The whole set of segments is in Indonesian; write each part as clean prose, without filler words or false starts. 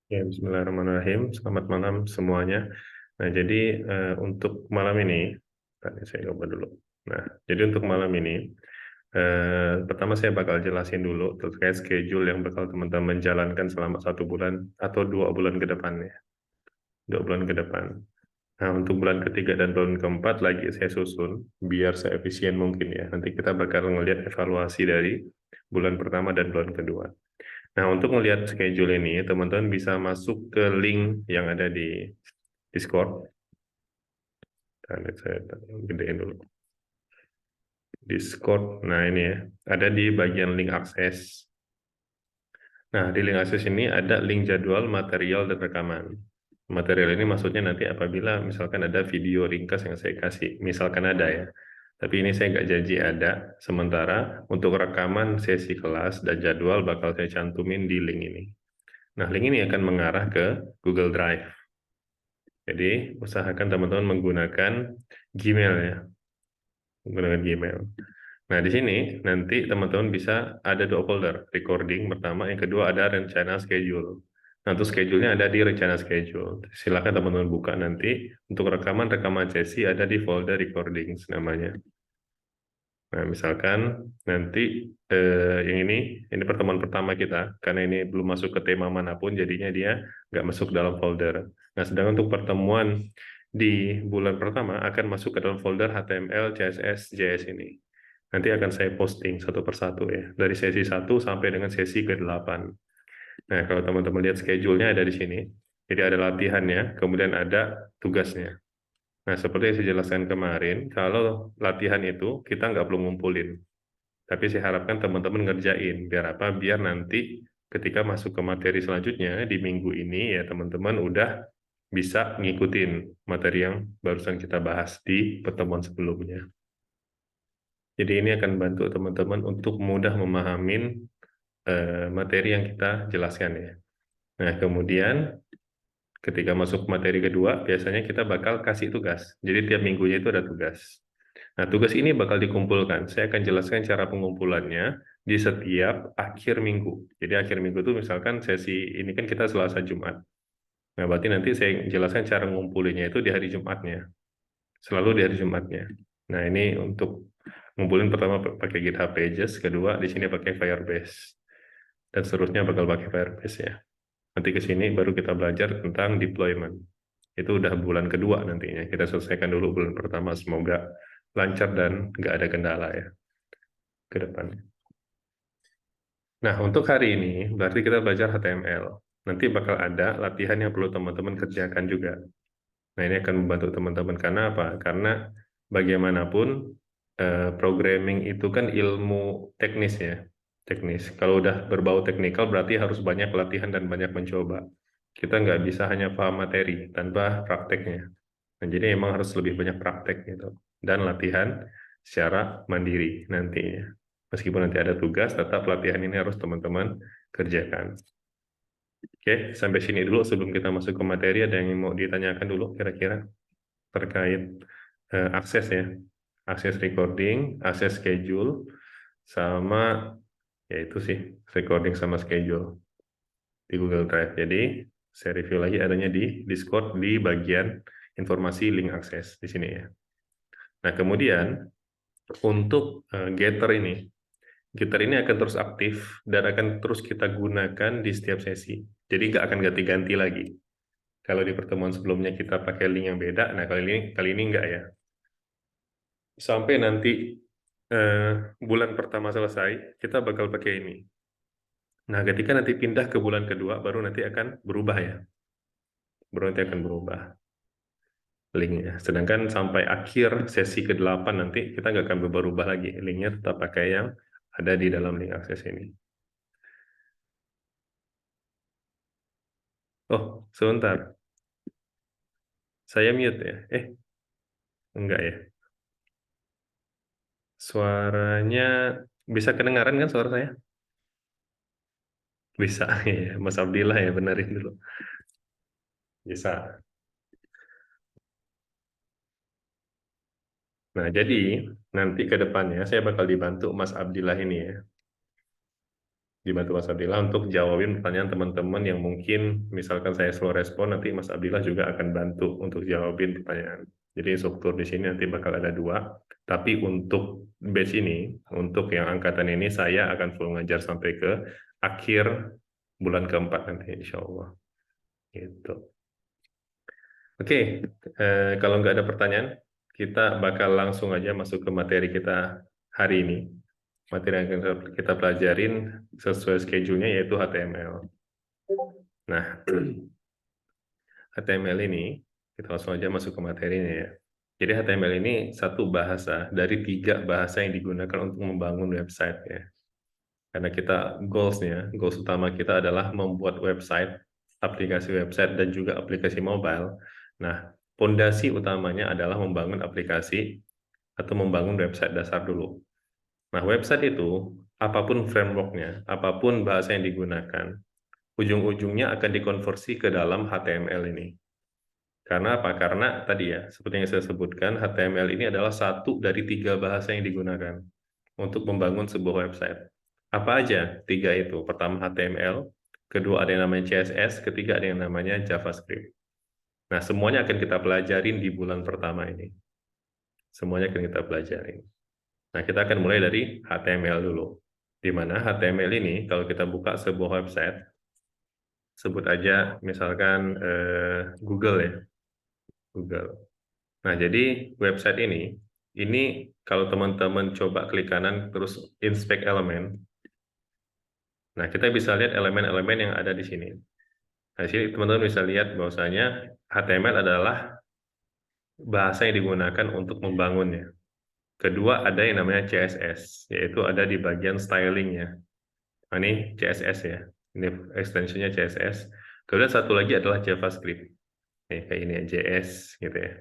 Ya, Bismillahirrahmanirrahim. Selamat malam semuanya. Nah, jadi untuk malam ini, tadi saya coba dulu. Nah, jadi untuk malam ini, pertama saya bakal jelasin dulu terkait schedule yang bakal teman-teman jalankan selama 1 bulan atau 2 bulan ke depannya. 2 bulan ke depan. Nah, untuk bulan ketiga dan bulan keempat lagi saya susun biar seefisien mungkin ya. Nanti kita bakal ngelihat evaluasi dari bulan pertama dan bulan kedua. Nah, untuk melihat schedule ini, teman-teman bisa masuk ke link yang ada di Discord. Saya gedein dulu. Discord, nah ini ya, ada di bagian link akses. Nah, di link akses ini ada link jadwal, material, dan rekaman. Material ini maksudnya nanti apabila misalkan ada video ringkas yang saya kasih, misalkan ada ya. Tapi ini saya nggak janji ada. Sementara untuk rekaman sesi kelas dan jadwal bakal saya cantumin di link ini. Nah, link ini akan mengarah ke Google Drive. Jadi, usahakan teman-teman menggunakan Gmail ya, menggunakan Gmail. Nah, di sini nanti teman-teman bisa ada 2 folder, recording pertama, yang kedua ada rencana schedule. Nah, untuk schedule-nya ada di rencana schedule. Silakan teman-teman buka nanti. Untuk rekaman-rekaman sesi ada di folder recordings namanya. Nah, misalkan nanti yang ini pertemuan pertama kita, karena ini belum masuk ke tema manapun, jadinya dia nggak masuk dalam folder. Nah, sedangkan untuk pertemuan di bulan pertama akan masuk ke dalam folder HTML, CSS, JS ini. Nanti akan saya posting satu persatu ya, dari sesi 1 sampai dengan sesi ke-8. Nah, kalau teman-teman lihat schedule-nya ada di sini. Jadi ada latihannya, kemudian ada tugasnya. Nah, seperti yang saya jelaskan kemarin, kalau latihan itu kita nggak perlu ngumpulin. Tapi saya harapkan teman-teman ngerjain. Biar apa? Biar nanti ketika masuk ke materi selanjutnya, di minggu ini ya teman-teman udah bisa ngikutin materi yang barusan kita bahas di pertemuan sebelumnya. Jadi ini akan bantu teman-teman untuk mudah memahamin materi yang kita jelaskan ya. Nah, kemudian ketika masuk materi kedua, biasanya kita bakal kasih tugas. Jadi tiap minggunya itu ada tugas. Nah, tugas ini bakal dikumpulkan. Saya akan jelaskan cara pengumpulannya di setiap akhir minggu. Jadi akhir minggu itu misalkan sesi ini kan kita Selasa Jumat. Nah, berarti nanti saya jelaskan cara ngumpulinnya itu di hari Jumatnya. Selalu di hari Jumatnya. Nah, ini untuk ngumpulin pertama pakai GitHub Pages, kedua di sini pakai Firebase. Dan seterusnya bakal pakai Firebase ya. Nanti ke sini baru kita belajar tentang deployment. Itu udah bulan kedua nantinya. Kita selesaikan dulu bulan pertama. Semoga lancar dan nggak ada kendala ya ke depan. Nah, untuk hari ini berarti kita belajar HTML. Nanti bakal ada latihan yang perlu teman-teman kerjakan juga. Nah, ini akan membantu teman-teman karena apa? Karena bagaimanapun programming itu kan ilmu teknis ya. Teknis. Kalau udah berbau teknikal berarti harus banyak latihan dan banyak mencoba. Kita nggak bisa hanya paham materi tanpa prakteknya. Nah, jadi emang harus lebih banyak praktek gitu. Dan latihan secara mandiri nantinya. Meskipun nanti ada tugas, tetap latihan ini harus teman-teman kerjakan. Oke, sampai sini dulu sebelum kita masuk ke materi. Ada yang mau ditanyakan dulu kira-kira terkait akses ya. Akses recording, akses schedule, sama ya itu sih, recording sama schedule di Google Drive. Jadi, saya review lagi adanya di Discord di bagian informasi link akses di sini ya. Nah, kemudian untuk Getter ini akan terus aktif dan akan terus kita gunakan di setiap sesi. Jadi nggak akan ganti-ganti lagi. Kalau di pertemuan sebelumnya kita pakai link yang beda, nah kali ini nggak ya. Sampai nanti eh, bulan pertama selesai, kita bakal pakai ini. Nah, ketika nanti pindah ke bulan kedua, baru nanti akan berubah ya. Baru nanti akan berubah linknya. Sedangkan sampai akhir sesi ke-8 nanti kita nggak akan berubah lagi. Linknya tetap pakai yang ada di dalam link akses ini. Oh, sebentar. Saya mute ya. Enggak ya. Suaranya bisa kedengaran kan suara saya? Bisa. Ya, Mas Abdillah ya, benerin dulu. Bisa. Nah, jadi nanti ke depannya saya bakal dibantu Mas Abdillah ini ya. dibantu Mas Abdillah untuk jawabin pertanyaan teman-teman yang mungkin misalkan saya slow respon, nanti Mas Abdillah juga akan bantu untuk jawabin pertanyaan. Jadi struktur di sini nanti bakal ada 2, tapi untuk batch ini, untuk yang angkatan ini saya akan full ngajar sampai ke akhir bulan keempat nanti insya Allah. Gitu. Oke, kalau nggak ada pertanyaan, kita bakal langsung aja masuk ke materi kita hari ini. Materi yang kita pelajarin sesuai schedule-nya yaitu HTML. Nah, HTML ini, kita langsung aja masuk ke materinya ya. Jadi HTML ini satu bahasa dari 3 bahasa yang digunakan untuk membangun website ya. Karena kita goals utama kita adalah membuat website, aplikasi website, dan juga aplikasi mobile. Nah, fondasi utamanya adalah membangun aplikasi atau membangun website dasar dulu. Nah, website itu, apapun framework-nya, apapun bahasa yang digunakan, ujung-ujungnya akan dikonversi ke dalam HTML ini. Karena apa? Karena tadi ya, seperti yang saya sebutkan, HTML ini adalah satu dari 3 bahasa yang digunakan untuk membangun sebuah website. Apa aja 3 itu? Pertama HTML, kedua ada yang namanya CSS, ketiga ada yang namanya JavaScript. Nah, semuanya akan kita pelajarin di bulan pertama ini. Semuanya akan kita pelajarin. Nah, kita akan mulai dari HTML dulu. Di mana HTML ini, kalau kita buka sebuah website, sebut aja misalkan Google ya. Google. Nah, jadi website ini kalau teman-teman coba klik kanan terus inspect elemen, nah kita bisa lihat elemen-elemen yang ada di sini. Nah, di sini teman-teman bisa lihat bahwasanya HTML adalah bahasa yang digunakan untuk membangunnya. Kedua, ada yang namanya CSS, yaitu ada di bagian stylingnya. Nah, ini CSS ya, ini extensionnya CSS. Kemudian satu lagi adalah JavaScript. Nih, kayak ini ya, JS gitu ya.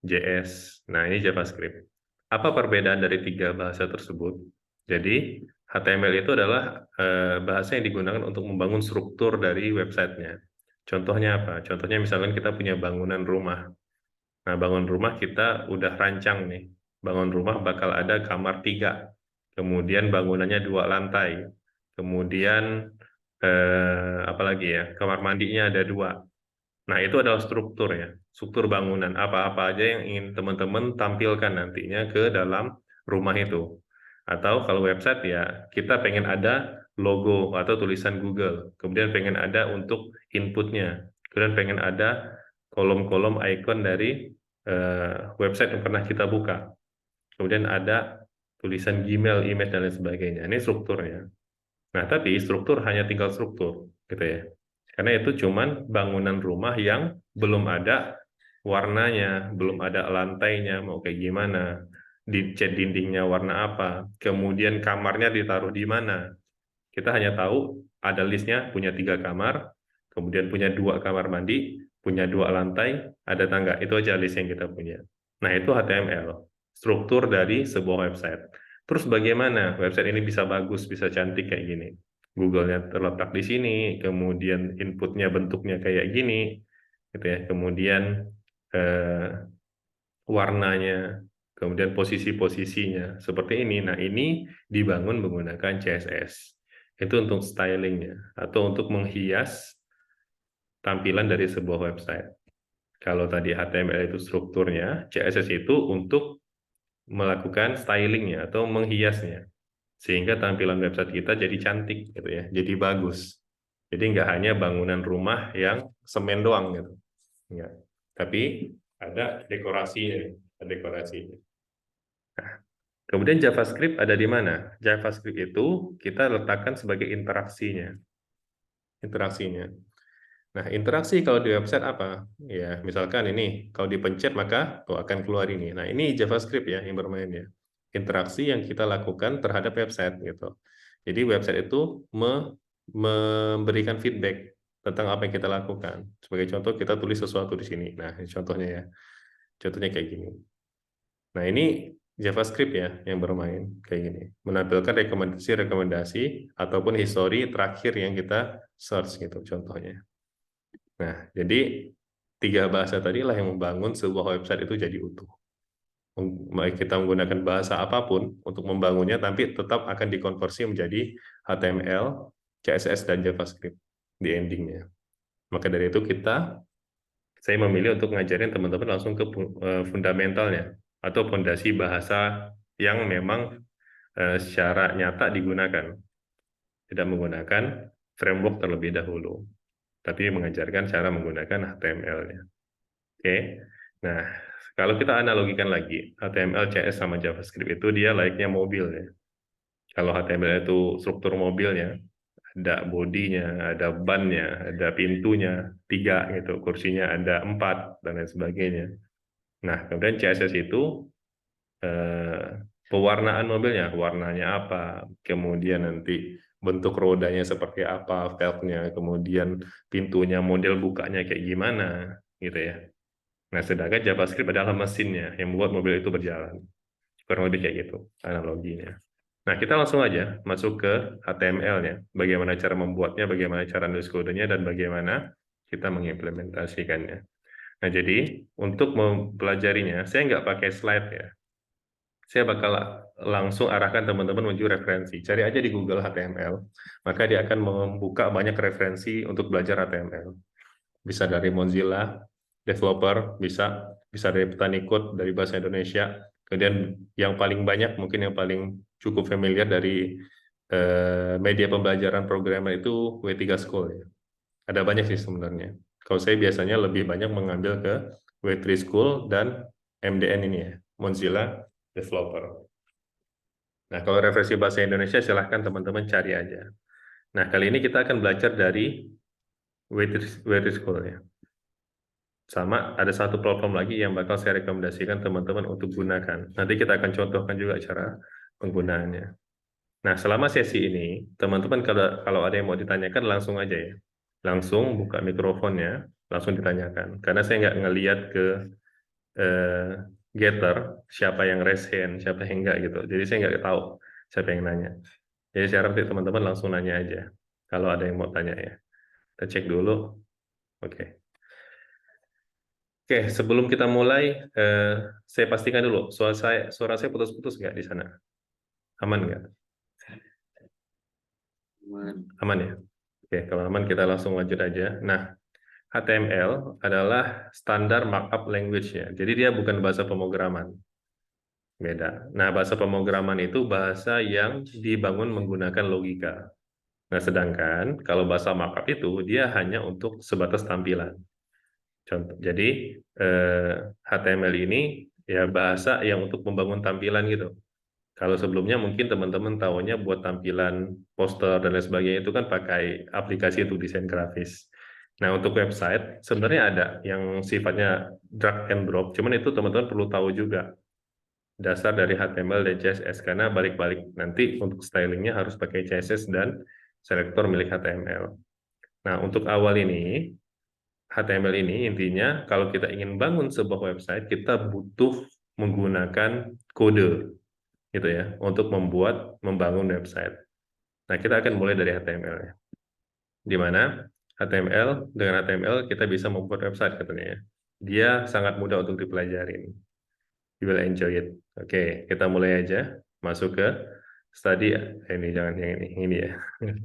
JS. Nah, ini JavaScript. Apa perbedaan dari 3 bahasa tersebut? Jadi, HTML itu adalah bahasa yang digunakan untuk membangun struktur dari websitenya. Contohnya apa? Contohnya misalkan kita punya bangunan rumah. Nah, bangun rumah kita udah rancang nih. Bangun rumah bakal ada kamar 3. Kemudian bangunannya 2 lantai. Kemudian, apalagi ya, kamar mandinya ada 2. Nah, itu adalah struktur ya, struktur bangunan. Apa-apa aja yang ingin teman-teman tampilkan nantinya ke dalam rumah itu. Atau kalau website ya, kita pengen ada logo atau tulisan Google. Kemudian pengen ada untuk inputnya. Kemudian pengen ada kolom-kolom icon dari website yang pernah kita buka. Kemudian ada tulisan Gmail, email, dan lain sebagainya. Ini strukturnya. Nah, tapi struktur hanya tinggal struktur, gitu ya. Karena itu cuman bangunan rumah yang belum ada warnanya, belum ada lantainya, mau kayak gimana, dicat dindingnya warna apa, kemudian kamarnya ditaruh di mana. Kita hanya tahu ada listnya, punya 3 kamar, kemudian punya 2 kamar mandi, punya 2 lantai, ada tangga. Itu aja list yang kita punya. Nah, itu HTML, struktur dari sebuah website. Terus bagaimana website ini bisa bagus, bisa cantik kayak gini? Google-nya terletak di sini, kemudian inputnya bentuknya kayak gini, gitu ya. Kemudian warnanya, kemudian posisi-posisinya seperti ini. Nah, ini dibangun menggunakan CSS. Itu untuk stylingnya atau untuk menghias tampilan dari sebuah website. Kalau tadi HTML itu strukturnya, CSS itu untuk melakukan stylingnya atau menghiasnya, sehingga tampilan website kita jadi cantik gitu ya, jadi bagus. Jadi nggak hanya bangunan rumah yang semen doang gitu, nggak. Tapi ada dekorasinya, ada dekorasinya. Nah, kemudian JavaScript ada di mana? JavaScript itu kita letakkan sebagai interaksinya, interaksinya. Nah, interaksi kalau di website apa? Ya, misalkan ini, kalau dipencet maka akan keluar ini. Nah, ini JavaScript ya yang bermain ya. Interaksi yang kita lakukan terhadap website gitu. Jadi website itu memberikan feedback tentang apa yang kita lakukan. Sebagai contoh, kita tulis sesuatu di sini. Nah, ini contohnya ya. Contohnya kayak gini. Nah, ini JavaScript ya yang bermain kayak gini. Menampilkan rekomendasi-rekomendasi ataupun history terakhir yang kita search gitu contohnya. Nah, jadi 3 bahasa tadilah yang membangun sebuah website itu jadi utuh. Kita menggunakan bahasa apapun untuk membangunnya, tapi tetap akan dikonversi menjadi HTML, CSS, dan JavaScript di endingnya. Maka dari itu saya memilih untuk ngajarin teman-teman langsung ke fundamentalnya atau fondasi bahasa yang memang secara nyata digunakan. Tidak menggunakan framework terlebih dahulu, tapi mengajarkan cara menggunakan HTML-nya. Oke. Nah, kalau kita analogikan lagi, HTML, CS, sama JavaScript itu dia layaknya mobil ya. Kalau HTML itu struktur mobilnya, ada bodinya, ada bannya, ada pintunya, 3 gitu, kursinya ada 4, dan lain sebagainya. Nah, kemudian CSS itu eh, pewarnaan mobilnya, warnanya apa, kemudian nanti bentuk rodanya seperti apa, velgnya, kemudian pintunya, model bukanya kayak gimana, gitu ya. Nah, sedangkan JavaScript adalah mesinnya yang membuat mobil itu berjalan. Kurang lebih kayak gitu analoginya. Nah, kita langsung aja masuk ke HTML-nya. Bagaimana cara membuatnya, bagaimana cara nulis kodenya, dan bagaimana kita mengimplementasikannya. Nah, jadi untuk mempelajarinya, saya nggak pakai slide ya. Saya bakal langsung arahkan teman-teman menuju referensi. Cari aja di Google HTML, maka dia akan membuka banyak referensi untuk belajar HTML. Bisa dari Mozilla, developer, bisa dari petani code, dari bahasa Indonesia. Kemudian yang paling banyak, mungkin yang paling cukup familiar dari media pembelajaran programmer itu W3 School ya. Ada banyak sih sebenarnya. Kalau saya biasanya lebih banyak mengambil ke W3 School dan MDN ini ya, Mozilla Developer. Nah, kalau referensi bahasa Indonesia silahkan teman-teman cari aja. Nah, kali ini kita akan belajar dari W3 School ya. Sama ada satu platform lagi yang bakal saya rekomendasikan teman-teman untuk gunakan. Nanti kita akan contohkan juga cara penggunaannya. Nah, selama sesi ini, teman-teman kalau ada yang mau ditanyakan langsung aja ya. Langsung buka mikrofonnya, langsung ditanyakan. Karena saya nggak ngeliat ke eh, Getter, siapa yang raise hand, siapa yang enggak gitu. Jadi saya nggak tahu siapa yang nanya. Jadi saya harap teman-teman langsung nanya aja. Kalau ada yang mau tanya ya. Kita cek dulu. Oke. Oke, sebelum kita mulai, saya pastikan dulu, suara saya putus-putus nggak di sana? Aman nggak? Aman ya? Oke, kalau aman kita langsung lanjut aja. Nah, HTML adalah standar markup language ya. Jadi dia bukan bahasa pemrograman. Beda. Nah, bahasa pemrograman itu bahasa yang dibangun menggunakan logika. Nah, sedangkan kalau bahasa markup itu dia hanya untuk sebatas tampilan. Contoh, jadi HTML ini ya bahasa yang untuk membangun tampilan gitu. Kalau sebelumnya mungkin teman-teman tahunya buat tampilan poster dan lain sebagainya itu kan pakai aplikasi untuk desain grafis. Nah, untuk website sebenarnya ada yang sifatnya drag and drop, cuman itu teman-teman perlu tahu juga dasar dari HTML dan CSS karena balik-balik nanti untuk stylingnya harus pakai CSS dan selektor milik HTML. Nah, untuk awal ini HTML ini intinya kalau kita ingin bangun sebuah website kita butuh menggunakan kode gitu ya untuk membangun website. Nah, kita akan mulai dari HTML ya. Di mana dengan HTML kita bisa membuat website katanya ya. Dia sangat mudah untuk dipelajarin. You will enjoy it. Oke, kita mulai aja masuk ke study ini jangan yang ini ya.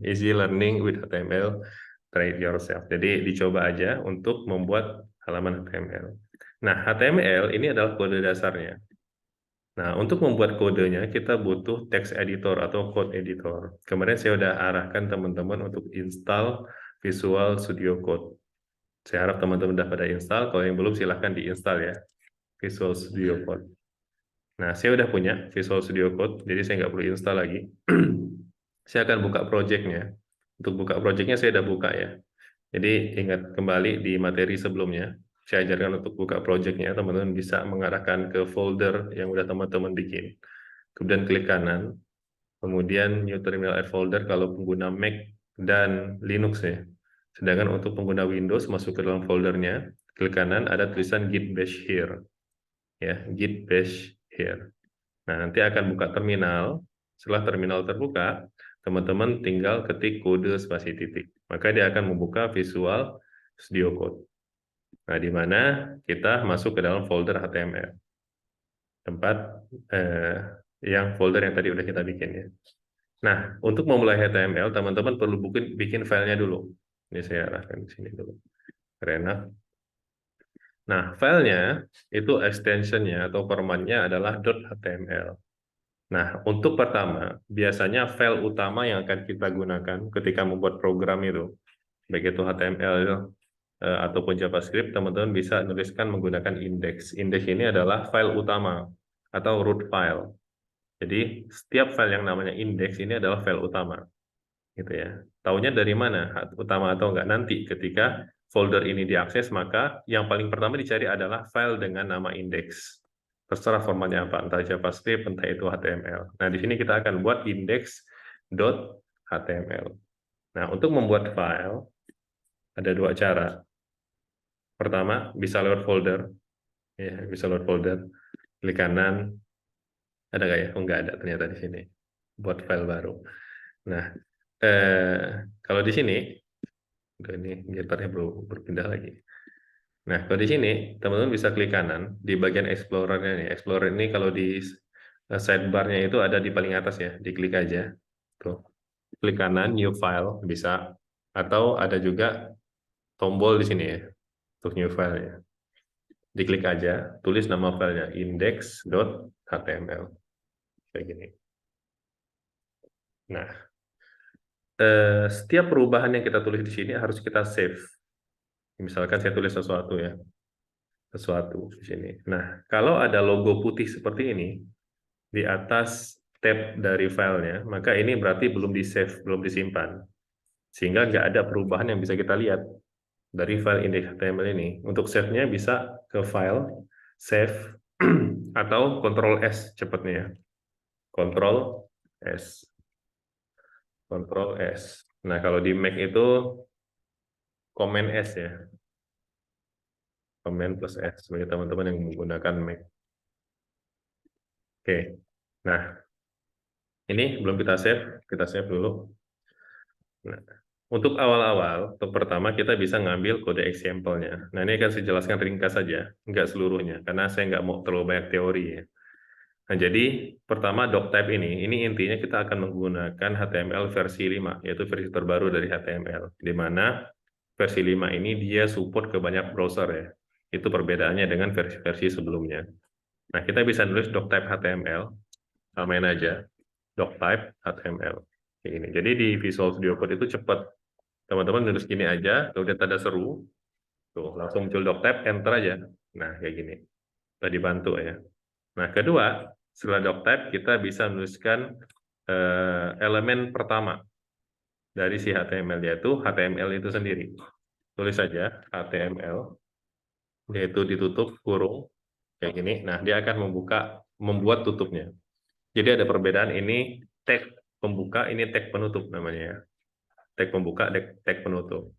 Easy learning with HTML, try it yourself. Jadi dicoba aja untuk membuat halaman HTML. Nah, HTML ini adalah kode dasarnya. Nah, untuk membuat kodenya, kita butuh text editor atau code editor. Kemarin saya sudah arahkan teman-teman untuk install Visual Studio Code. Saya harap teman-teman sudah pada install. Kalau yang belum, silahkan diinstal ya, Visual Studio Code. Nah, saya sudah punya Visual Studio Code, jadi saya nggak perlu install lagi. Saya akan buka project-nya. Untuk buka project-nya, saya sudah buka ya. Jadi, ingat kembali di materi sebelumnya, saya ajarkan untuk buka project-nya, teman-teman bisa mengarahkan ke folder yang udah teman-teman bikin. Kemudian klik kanan, kemudian New Terminal Add Folder kalau pengguna Mac dan Linux ya. Sedangkan untuk pengguna Windows, masuk ke dalam foldernya, klik kanan, ada tulisan Git Bash Here. Ya, Git Bash Here. Nah, nanti akan buka terminal. Setelah terminal terbuka, teman-teman tinggal ketik kode spasi titik. Maka dia akan membuka Visual Studio Code. Nah, di mana kita masuk ke dalam folder HTML. Tempat yang folder yang tadi udah kita bikin ya. Nah, untuk memulai HTML, teman-teman perlu bikin filenya dulu. Ini saya arahkan di sini dulu. Renov. Nah, filenya itu extensionnya atau formatnya adalah .html. Nah, untuk pertama, biasanya file utama yang akan kita gunakan ketika membuat program itu, baik itu HTML ataupun JavaScript, teman-teman bisa nuliskan menggunakan index. Index ini adalah file utama atau root file. Jadi, setiap file yang namanya index ini adalah file utama. Gitu ya. Taunya dari mana? Utama atau enggak? Nanti ketika folder ini diakses, maka yang paling pertama dicari adalah file dengan nama index. Terserah formatnya apa, entah JavaScript, entah itu HTML. Nah, di sini kita akan buat index.html. Nah, untuk membuat file, ada dua cara. Pertama, bisa lewat folder. Ya, bisa lewat folder. Klik kanan, ada nggak ya? Oh, nggak ada ternyata di sini. Buat file baru. Nah, kalau di sini, ini gitarnya berpindah lagi. Nah, kalau di sini, teman-teman bisa klik kanan di bagian Explorer-nya nih. Explorer ini kalau di sidebar-nya itu ada di paling atas ya, diklik aja. Tuh. Klik kanan, New File, bisa. Atau ada juga tombol di sini ya, untuk New File ya. Diklik aja, tulis nama filenya, index.html. Kayak gini. Nah, setiap perubahan yang kita tulis di sini harus kita save. Misalkan saya tulis sesuatu ya, sesuatu di sini. Nah, kalau ada logo putih seperti ini di atas tab dari filenya, maka ini berarti belum di-save, belum disimpan. Sehingga nggak ada perubahan yang bisa kita lihat dari file index.html ini. Untuk save-nya bisa ke file, save, atau Ctrl S cepatnya ya. Ctrl S. Ctrl S. Nah, kalau di Mac itu Command S ya. Command plus S bagi teman-teman yang menggunakan Mac. Oke. Nah, ini belum kita save dulu. Nah, untuk awal-awal, untuk pertama kita bisa ngambil kode example-nya. Nah, ini akan saya jelaskan ringkas saja, nggak seluruhnya, karena saya nggak mau terlalu banyak teori ya. Nah, jadi pertama doctype ini intinya kita akan menggunakan HTML versi 5, yaitu versi terbaru dari HTML, di mana versi 5 ini dia support ke banyak browser ya. Itu perbedaannya dengan versi-versi sebelumnya. Nah, kita bisa nulis doctype HTML, samain aja, doctype HTML. Kayak gini. Jadi di Visual Studio Code itu cepat. Teman-teman nulis gini aja, kemudian tanda seru, tuh langsung muncul doctype, enter aja. Nah, kayak gini. Sudah dibantu ya. Nah, kedua, setelah doctype kita bisa menuliskan elemen pertama dari si HTML, yaitu HTML itu sendiri. Tulis saja HTML, yaitu ditutup kurung kayak gini. Nah, dia akan membuat tutupnya. Jadi ada perbedaan, ini tag pembuka, ini tag penutup namanya. Tag pembuka, tag penutup.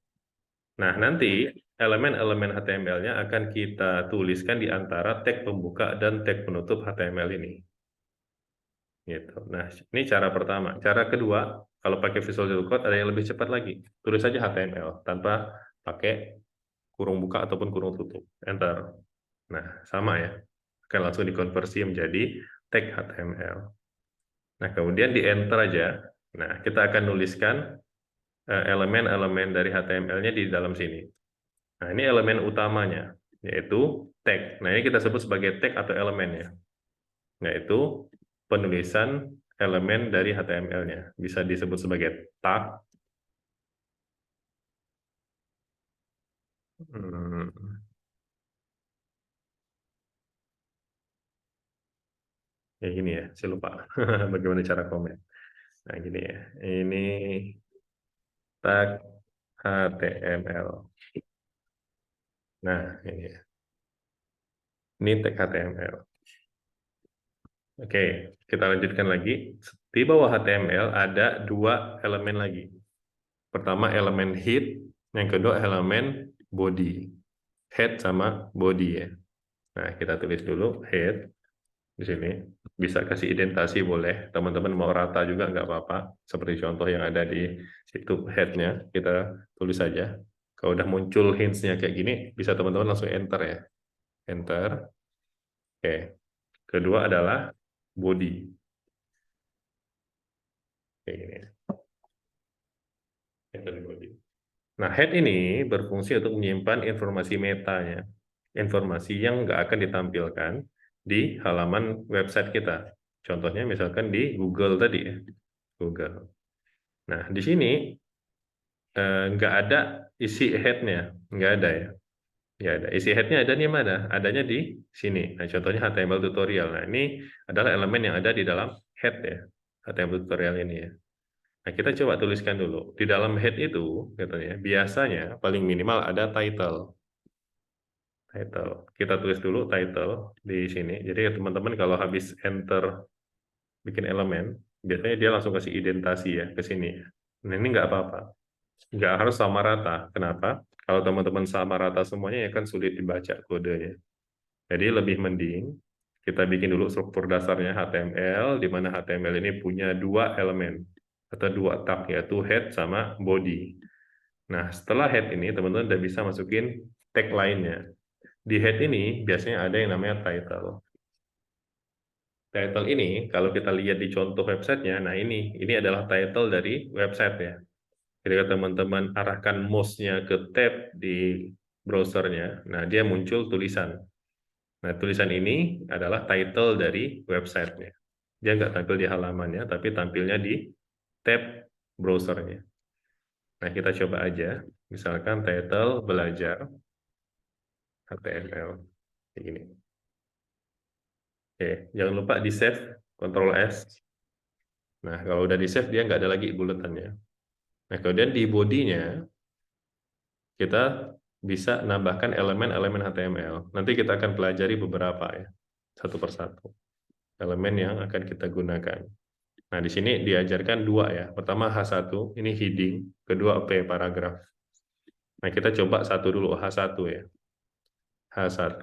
Nah, nanti elemen-elemen HTML-nya akan kita tuliskan di antara tag pembuka dan tag penutup HTML ini. Gitu. Nah, ini cara pertama. Cara kedua, kalau pakai Visual Studio Code ada yang lebih cepat lagi. Tulis saja HTML tanpa pakai kurung buka ataupun kurung tutup. Enter. Nah, sama ya. Akan langsung dikonversi menjadi tag HTML. Nah, kemudian di enter aja. Nah, kita akan nuliskan elemen-elemen dari HTML-nya di dalam sini. Nah, ini elemen utamanya, yaitu tag. Nah, ini kita sebut sebagai tag atau elemen ya. Yaitu penulisan elemen dari HTML-nya. Bisa disebut sebagai tag. Ya gini ya, saya lupa bagaimana cara komen. Nah, gini ya. Ini tag HTML. Nah, ini ya. Ini tag HTML. Oke, kita lanjutkan lagi. Di bawah HTML ada dua elemen lagi. Pertama elemen head, yang kedua elemen body. Head sama body ya. Nah, kita tulis dulu head di sini. Bisa kasih indentasi boleh. Teman-teman mau rata juga nggak apa-apa. Seperti contoh yang ada di situ head-nya, kita tulis saja. Kalau udah muncul hints-nya kayak gini, bisa teman-teman langsung enter ya. Enter. Oke. Kedua adalah body. Kayak gini. Nah, head ini berfungsi untuk menyimpan informasi metanya, informasi yang nggak akan ditampilkan di halaman website kita. Contohnya misalkan di Google tadi ya, Google. Nah, di sini nggak ada isi headnya, nggak ada ya. Nggak ada. Isi headnya ada di mana? Adanya di sini. Nah, contohnya HTML tutorial. Nah, ini adalah elemen yang ada di dalam head ya, HTML tutorial ini ya. Nah, kita coba tuliskan dulu. Di dalam head itu, katanya, biasanya paling minimal ada title. Title. Kita tulis dulu title di sini. Jadi teman-teman kalau habis enter bikin elemen, biasanya dia langsung kasih indentasi ya ke sini. Nah, ini nggak apa-apa. Nggak harus sama rata. Kenapa? Kalau teman-teman sama rata semuanya ya kan sulit dibaca kodenya. Jadi lebih mending kita bikin dulu struktur dasarnya HTML, di mana HTML ini punya dua elemen atau dua tab, yaitu head sama body. Nah, setelah head ini teman-teman udah bisa masukin tag lainnya. Di head ini biasanya ada yang namanya title. Title ini kalau kita lihat di contoh websitenya, nah ini adalah title dari website ya. Ketika teman-teman arahkan mouse-nya ke tab di browsernya, nah dia muncul tulisan. Nah, tulisan ini adalah title dari websitenya. Dia nggak tampil di halamannya, tapi tampilnya di tab browsernya. Nah, kita coba aja. Misalkan title belajar HTML. Ini. Oke, jangan lupa di save, Ctrl S. Nah, kalau udah di save, dia nggak ada lagi buletannya. Nah, kemudian di body-nya, kita bisa nambahkan elemen-elemen HTML. Nanti kita akan pelajari beberapa ya, satu persatu. Elemen yang akan kita gunakan. Nah, di sini diajarkan dua ya. Pertama H1, ini heading. Kedua P, paragraf. Nah, kita coba satu dulu, H1 ya. H1.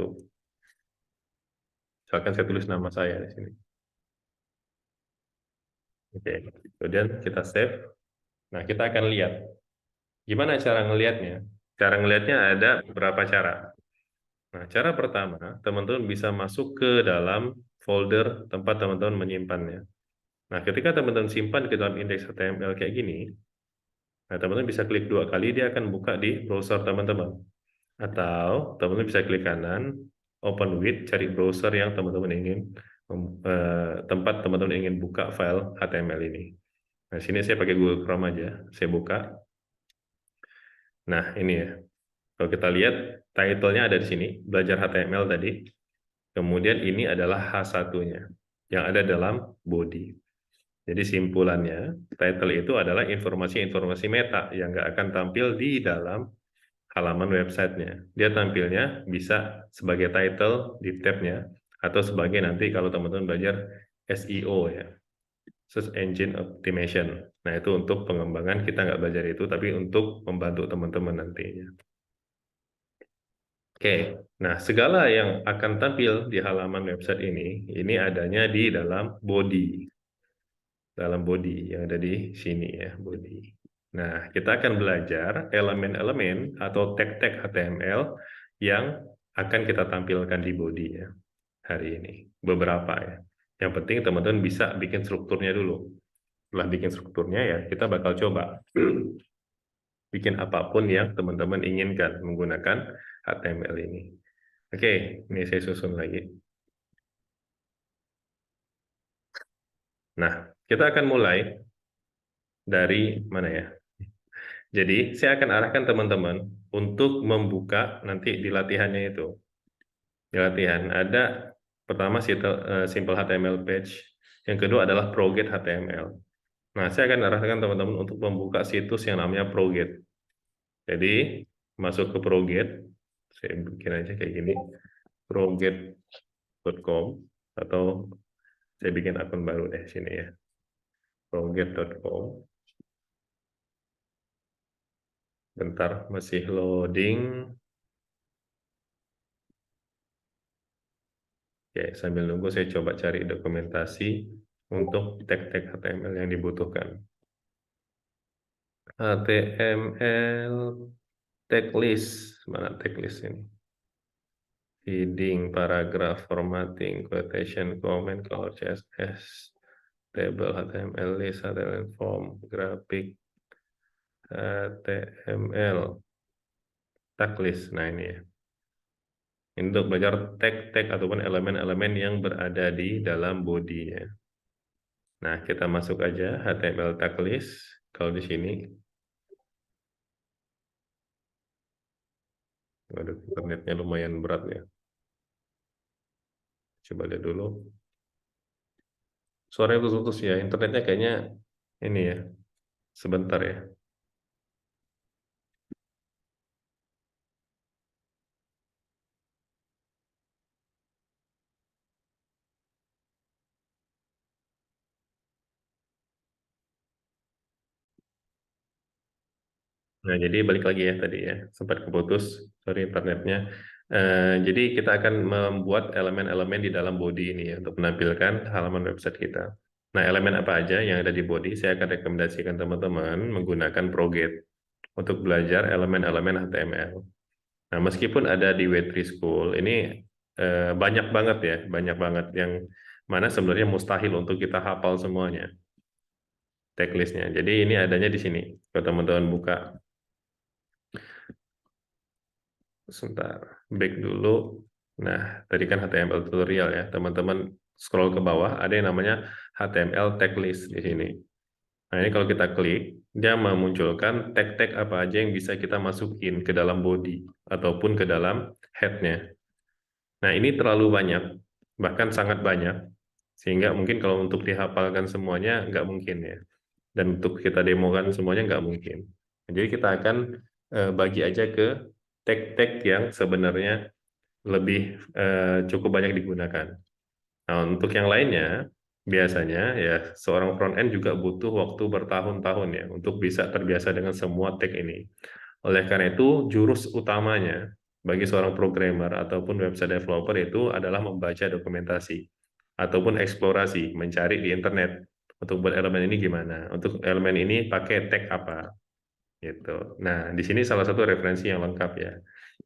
Misalkan saya tulis nama saya di sini. Oke, kemudian kita save. Nah, kita akan lihat. Gimana cara ngelihatnya? Cara ngelihatnya ada beberapa cara. Nah, cara pertama, teman-teman bisa masuk ke dalam folder tempat teman-teman menyimpannya. Nah, ketika teman-teman simpan ke dalam indeks HTML kayak gini, nah, teman-teman bisa klik dua kali, dia akan buka di browser teman-teman. Atau teman-teman bisa klik kanan, open with, cari browser yang teman-teman ingin, tempat teman-teman ingin buka file HTML ini. Nah, sini saya pakai Google Chrome aja, saya buka. Nah, ini ya. Kalau kita lihat, title-nya ada di sini, belajar HTML tadi. Kemudian ini adalah H1-nya, yang ada dalam body. Jadi simpulannya, title itu adalah informasi-informasi meta yang nggak akan tampil di dalam halaman websitenya. Dia tampilnya bisa sebagai title di tab-nya, atau sebagai nanti kalau teman-teman belajar SEO ya, Search Engine Optimization. Nah, itu untuk pengembangan, kita nggak belajar itu, tapi untuk membantu teman-teman nantinya. Oke, nah segala yang akan tampil di halaman website ini adanya di dalam body. Dalam body yang ada di sini ya, body. Nah, kita akan belajar elemen-elemen atau tag-tag HTML yang akan kita tampilkan di body ya hari ini. Beberapa ya. Yang penting teman-teman bisa bikin strukturnya dulu. Setelah bikin strukturnya ya, kita bakal coba bikin apapun yang teman-teman inginkan menggunakan HTML ini. Oke, ini saya susun lagi. Nah, kita akan mulai dari mana ya? Jadi, saya akan arahkan teman-teman untuk membuka nanti di latihannya itu. Di latihan ada pertama simple HTML page, yang kedua adalah ProGet HTML. Nah, saya akan arahkan teman-teman untuk membuka situs yang namanya ProGet. Jadi, masuk ke ProGet, saya bikin aja kayak gini, proget.com, atau saya bikin akun baru deh sini ya, proget.com. Bentar, masih loading. Oke, sambil nunggu saya coba cari dokumentasi untuk tag-tag HTML yang dibutuhkan. HTML tag list, mana tag list ini? Heading, paragraph, formatting, quotation, comment, color, CSS. table, HTML list, HTML form, grafik, HTML, tag list. Nah ini ya. Ini untuk belajar tag-tag ataupun elemen-elemen yang berada di dalam bodinya. Nah, kita masuk aja HTML tag list. Kalau di sini, waduh, internetnya lumayan berat ya. Coba lihat dulu. Suaranya putus-putus ya. Internetnya kayaknya ini ya, sebentar ya. Nah, jadi balik lagi ya tadi ya, sempat keputus, sorry internetnya. Jadi kita akan membuat elemen-elemen di dalam body ini ya, untuk menampilkan halaman website kita. Nah, elemen apa aja yang ada di body, saya akan rekomendasikan teman-teman menggunakan Proget untuk belajar elemen-elemen HTML. Nah, meskipun ada di W3 School, ini banyak banget ya, banyak banget yang mana sebenarnya mustahil untuk kita hafal semuanya, tag list-nya. Jadi ini adanya di sini. Kalau teman-teman buka sebentar, back dulu. Nah, tadi kan HTML tutorial ya, teman-teman scroll ke bawah, ada yang namanya HTML tag list di sini. Nah, ini kalau kita klik, dia memunculkan tag-tag apa aja yang bisa kita masukin ke dalam body ataupun ke dalam head-nya. Nah, ini terlalu banyak, bahkan sangat banyak, sehingga mungkin kalau untuk dihafalkan semuanya nggak mungkin ya. Dan untuk kita demokan semuanya nggak mungkin. Jadi kita akan bagi aja ke tag-tag yang sebenarnya lebih cukup banyak digunakan. Nah, untuk yang lainnya, biasanya ya seorang front end juga butuh waktu bertahun-tahun ya untuk bisa terbiasa dengan semua tag ini. Oleh karena itu, jurus utamanya bagi seorang programmer ataupun website developer itu adalah membaca dokumentasi ataupun eksplorasi, mencari di internet untuk buat elemen ini gimana, untuk elemen ini pakai tag apa, gitu. Nah, di sini salah satu referensi yang lengkap ya.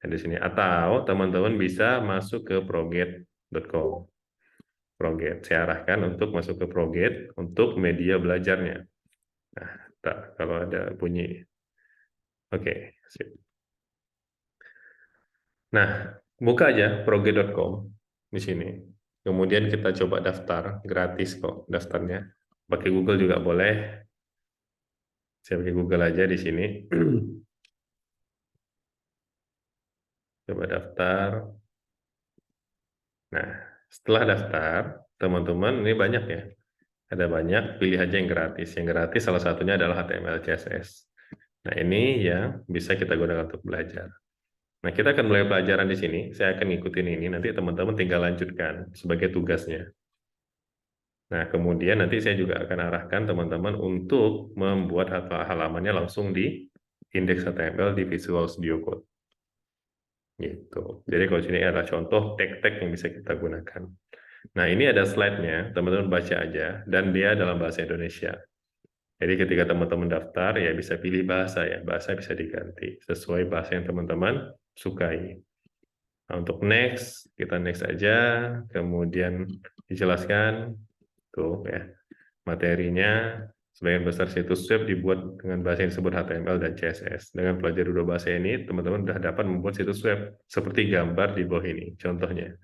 Dan di sini atau teman-teman bisa masuk ke proget.com. Proget, saya arahkan untuk masuk ke Proget untuk media belajarnya. Nah, tak, kalau ada bunyi. Oke, sip. Nah, buka aja proget.com di sini. Kemudian kita coba daftar, gratis kok daftarnya. Pakai Google juga boleh. Saya pakai Google aja di sini. Coba daftar. Nah, setelah daftar, teman-teman ini banyak ya. Ada banyak, pilih aja yang gratis. Yang gratis salah satunya adalah HTML CSS. Nah, ini yang bisa kita gunakan untuk belajar. Nah, kita akan mulai pelajaran di sini. Saya akan ngikutin ini. Nanti teman-teman tinggal lanjutkan sebagai tugasnya. Nah, kemudian nanti saya juga akan arahkan teman-teman untuk membuat halamannya langsung di indeks HTML di Visual Studio Code. Gitu. Jadi kalau sini ada contoh tag-tag yang bisa kita gunakan. Nah, ini ada slide-nya. Teman-teman baca aja. Dan dia dalam bahasa Indonesia. Jadi ketika teman-teman daftar, ya bisa pilih bahasa ya. Bahasa bisa diganti sesuai bahasa yang teman-teman sukai. Nah, untuk next, kita next aja, kemudian dijelaskan, tuh ya, materinya, sebagian besar situs web dibuat dengan bahasa yang disebut HTML dan CSS. Dengan pelajari dua bahasa ini, teman-teman sudah dapat membuat situs web, seperti gambar di bawah ini, contohnya.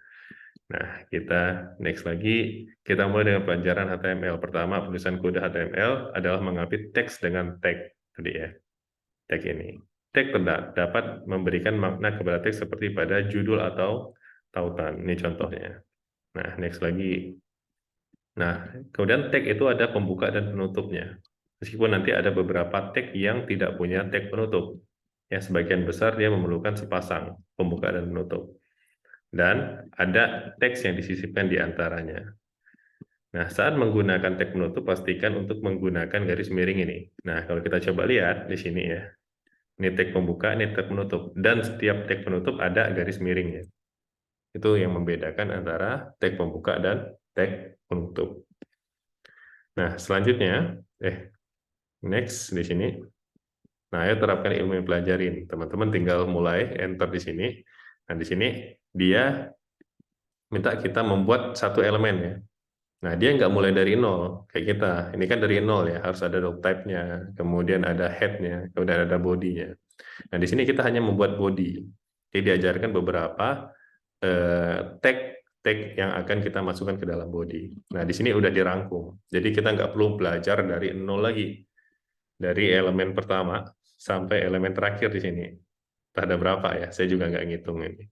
Nah, kita next lagi, kita mulai dengan pelajaran HTML. Pertama, penulisan kode HTML adalah mengapit teks dengan tag, tadi ya, tag ini. Tag dapat memberikan makna kepada teks seperti pada judul atau tautan. Ini contohnya. Nah, next lagi. Nah, kemudian tag itu ada pembuka dan penutupnya. Meskipun nanti ada beberapa tag yang tidak punya tag penutup. Ya, sebagian besar dia memerlukan sepasang pembuka dan penutup. Dan ada teks yang disisipkan di antaranya. Nah, saat menggunakan tag penutup, pastikan untuk menggunakan garis miring ini. Nah, kalau kita coba lihat di sini ya, ini tag pembuka, ini tag penutup. Dan setiap tag penutup ada garis miringnya. Itu yang membedakan antara tag pembuka dan tag penutup. Nah, selanjutnya, next di sini. Nah, ayo terapkan ilmu yang pelajarin. Teman-teman tinggal mulai enter di sini. Nah, di sini dia minta kita membuat satu elemen ya. Nah, dia nggak mulai dari nol kayak kita. Ini kan dari nol ya, harus ada doc type-nya, kemudian ada head-nya, kemudian ada body-nya. Nah, di sini kita hanya membuat body. Jadi diajarkan beberapa tag tag yang akan kita masukkan ke dalam body. Nah, di sini udah dirangkum. Jadi kita nggak perlu belajar dari nol lagi. Dari elemen pertama sampai elemen terakhir di sini. Entah ada berapa ya, saya juga nggak ngitung ini.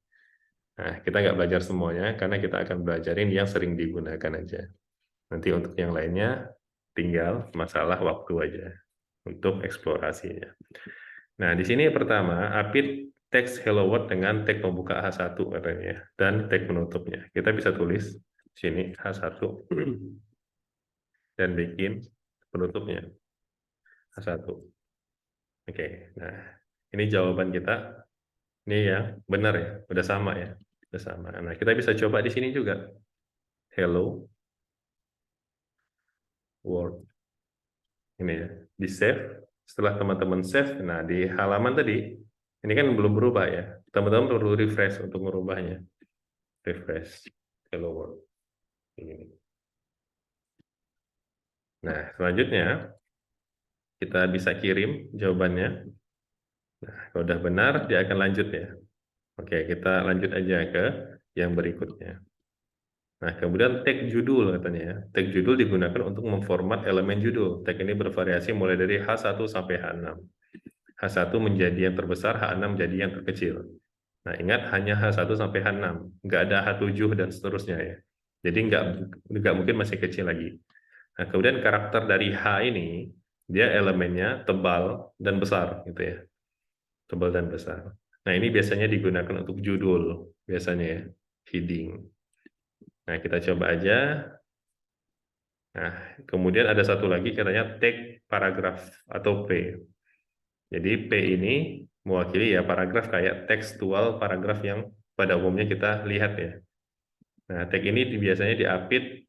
Nah, kita nggak belajar semuanya karena kita akan belajarin yang sering digunakan aja. Nanti untuk yang lainnya tinggal masalah waktu aja untuk eksplorasinya. Nah, di sini pertama, apit teks hello world dengan tag pembuka H1 katanya, dan tag penutupnya. Kita bisa tulis sini H1 dan bikin penutupnya H1. Oke, nah ini jawaban kita. Ini yang benar ya, udah sama ya, udah sama. Nah, kita bisa coba di sini juga. Hello world. Ini ya, di save. Setelah teman-teman save, nah di halaman tadi, ini kan belum berubah ya. Teman-teman perlu refresh untuk merubahnya. Refresh. Hello world. Ini. Nah, selanjutnya kita bisa kirim jawabannya. Nah, kalau udah benar, dia akan lanjut ya. Oke, kita lanjut aja ke yang berikutnya. Nah, kemudian tag judul katanya ya. Tag judul digunakan untuk memformat elemen judul. Tag ini bervariasi mulai dari H1 sampai H6. H1 menjadi yang terbesar, H6 menjadi yang terkecil. Nah, ingat hanya H1 sampai H6. Nggak ada H7 dan seterusnya ya. Jadi nggak mungkin masih kecil lagi. Nah, kemudian karakter dari H ini, dia elemennya tebal dan besar gitu ya. Tebal dan besar. Nah, ini biasanya digunakan untuk judul, biasanya ya, heading. Nah, kita coba aja. Nah, kemudian ada satu lagi katanya tag paragraf atau P. Jadi P ini mewakili ya paragraf kayak tekstual paragraf yang pada umumnya kita lihat ya. Nah, tag ini biasanya diapit,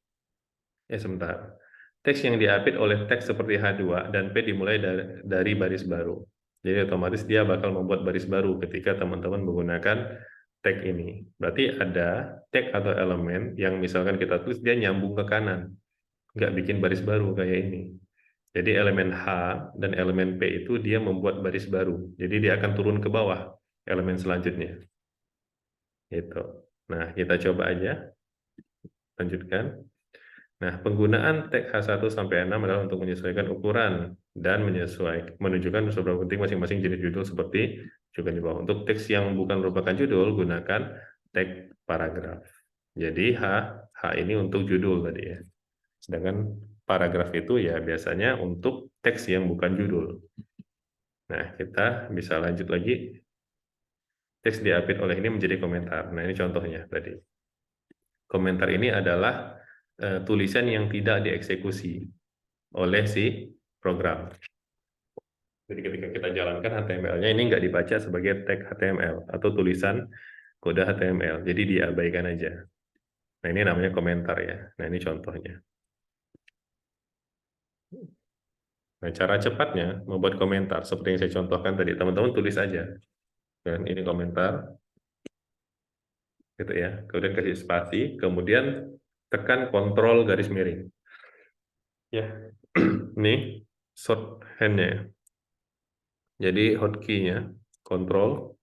sebentar. Teks yang diapit oleh teks seperti H2 dan P dimulai dari baris baru. Jadi otomatis dia bakal membuat baris baru ketika teman-teman menggunakan tag ini. Berarti ada tag atau elemen yang misalkan kita tulis dia nyambung ke kanan, nggak bikin baris baru kayak ini. Jadi elemen H dan elemen P itu dia membuat baris baru. Jadi dia akan turun ke bawah elemen selanjutnya. Gitu. Nah, kita coba aja lanjutkan. Nah, penggunaan tag H1 sampai 6 adalah untuk menyesuaikan ukuran dan menunjukkan seberapa penting masing-masing jenis judul seperti juga di bawah. Untuk teks yang bukan merupakan judul, gunakan tag paragraf. Jadi H ini untuk judul tadi ya. Sedangkan paragraf itu ya biasanya untuk teks yang bukan judul. Nah, kita bisa lanjut lagi. Teks diapit oleh ini menjadi komentar. Nah, ini contohnya tadi. Komentar ini adalah tulisan yang tidak dieksekusi oleh si program. Jadi ketika kita jalankan HTML-nya ini nggak dibaca sebagai tag HTML atau tulisan kode HTML. Jadi diabaikan aja. Nah, ini namanya komentar ya. Nah, ini contohnya. Nah, cara cepatnya membuat komentar seperti yang saya contohkan tadi. Teman-teman tulis aja. Dan ini komentar. Gitu ya. Kemudian kasih spasi, kemudian tekan kontrol garis miring. Ya. Ini shorthand-nya ya. Jadi hotkey-nya kontrol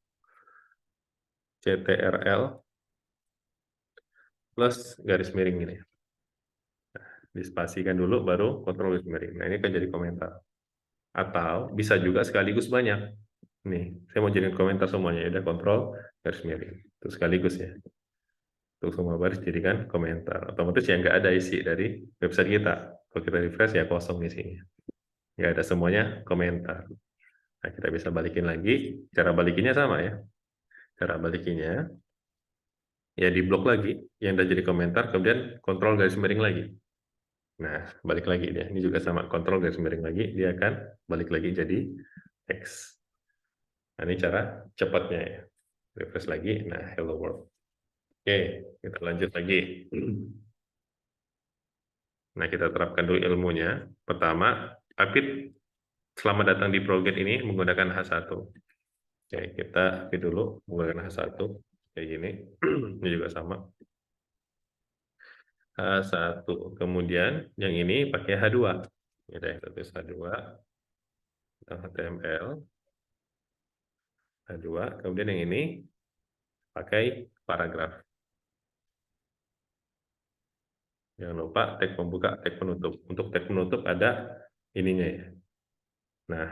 CTRL plus garis miring ini. Dispasikan dulu baru kontrol garis miring. Nah, ini kan jadi komentar. Atau bisa juga sekaligus banyak. Nih, saya mau jadikan komentar semuanya. Udah kontrol garis miring. Itu sekaligus ya. Untuk semua baris jadikan komentar. Otomatis ya nggak ada isi dari website kita. Kalau kita refresh ya kosong isinya. Nggak ada semuanya komentar. Nah, kita bisa balikin lagi. Cara balikinnya sama ya. Cara balikinnya ya di blok lagi yang udah jadi komentar, kemudian kontrol garis miring lagi. Nah, balik lagi dia. Ini juga sama, kontrol garis miring lagi, dia akan balik lagi jadi teks. Nah, ini cara cepatnya ya. Refresh lagi, nah hello world. Oke, kita lanjut lagi. Nah, kita terapkan dulu ilmunya. Pertama, apit selamat datang di project ini menggunakan H1. Oke, kita apit dulu menggunakan H1. Kayak gini. Ini juga sama. H1. Kemudian yang ini pakai H2. Gitu ya, tulis H2, HTML, H2. Kemudian yang ini pakai paragraf. Jangan lupa tag pembuka, tag penutup. Untuk tag penutup ada ininya ya. Nah,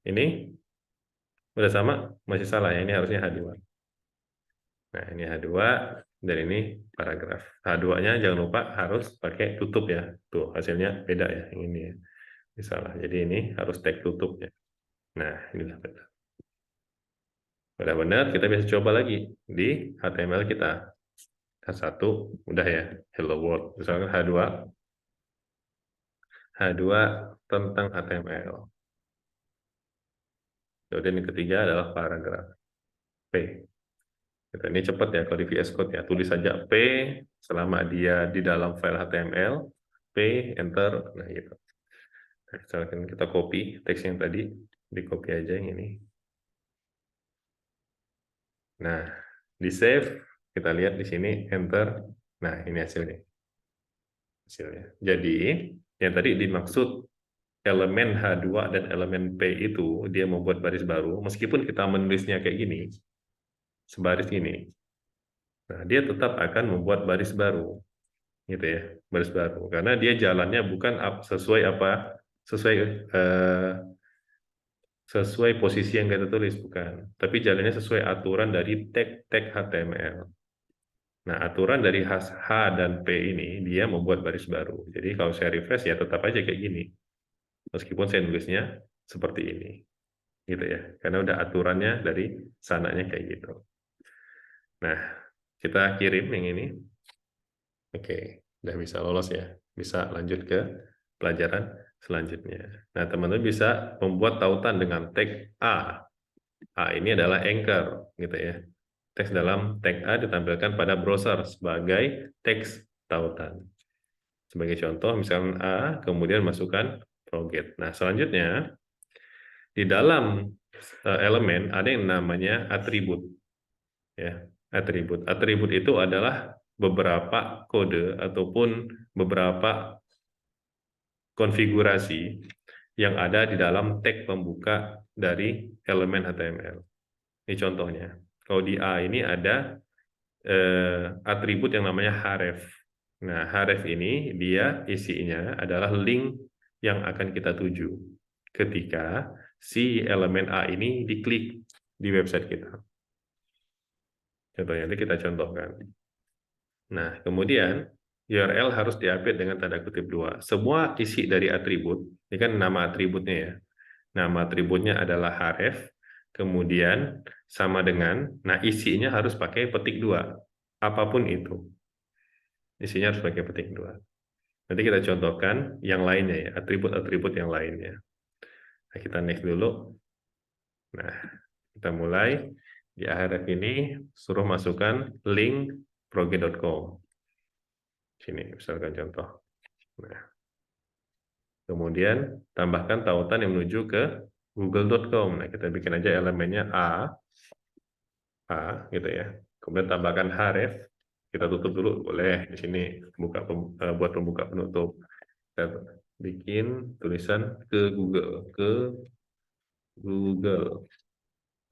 ini udah sama, masih salah ya. Ini harusnya H2. Nah, ini H2 dan ini paragraf. H2-nya jangan lupa harus pakai tutup ya. Tuh, hasilnya beda ya yang ini ya. Ini salah. Jadi ini harus tag tutup ya. Nah, inilah benar. Udah benar, kita bisa coba lagi di HTML kita. H1 udah ya, hello world. Misalkan H2 tentang HTML. Kemudian yang ketiga adalah paragraf P. Gitu, ini cepat ya kalau di VS Code ya. Tulis saja P selama dia di dalam file HTML, P, enter, nah gitu. Nah, misalkan kita copy teks yang tadi, di copy aja yang ini. Nah, di save, kita lihat di sini, enter. Nah, ini hasilnya. Jadi, yang tadi dimaksud elemen H2 dan elemen P itu, dia membuat baris baru, meskipun kita menulisnya kayak gini, sebaris ini, nah, dia tetap akan membuat baris baru, gitu ya, baris baru. Karena dia jalannya bukan sesuai sesuai eh, sesuai posisi yang kita tulis, bukan. Tapi jalannya sesuai aturan dari tag-tag HTML. Nah, aturan dari H dan P ini, dia membuat baris baru. Jadi kalau saya refresh, ya tetap aja kayak gini. Meskipun saya nulisnya seperti ini. Gitu ya. Karena udah aturannya dari sananya kayak gitu. Nah, kita kirim yang ini. Oke, udah bisa lolos ya. Bisa lanjut ke pelajaran selanjutnya. Nah, teman-teman bisa membuat tautan dengan tag A. A ini adalah anchor, gitu ya. Teks dalam tag A ditampilkan pada browser sebagai teks tautan. Sebagai contoh, misalnya A, kemudian masukkan forget. Nah, selanjutnya, di dalam elemen ada yang namanya atribut. Ya, atribut. Atribut itu adalah beberapa kode ataupun beberapa konfigurasi yang ada di dalam tag pembuka dari elemen HTML. Ini contohnya. Kalau di A ini ada atribut yang namanya href. Nah, href ini dia isinya adalah link yang akan kita tuju ketika si elemen A ini diklik di website kita. Contohnya nanti kita contohkan. Nah, kemudian URL harus diupdate dengan tanda kutip 2. Semua isi dari atribut, ini kan nama atributnya ya. Nama atributnya adalah href, kemudian sama dengan, nah isinya harus pakai petik 2. Apapun itu. Isinya harus pakai petik 2. Nanti kita contohkan yang lainnya ya, atribut-atribut yang lainnya. Nah, kita next dulu. Nah, kita mulai. Di href ini suruh masukkan link proge.com. Sini, misalkan contoh. Nah, kemudian tambahkan tautan yang menuju ke google.com. Nah, kita bikin aja elemennya A gitu ya. Kemudian tambahkan href. Kita tutup dulu, boleh di sini buat pembuka penutup. Kita bikin tulisan ke Google.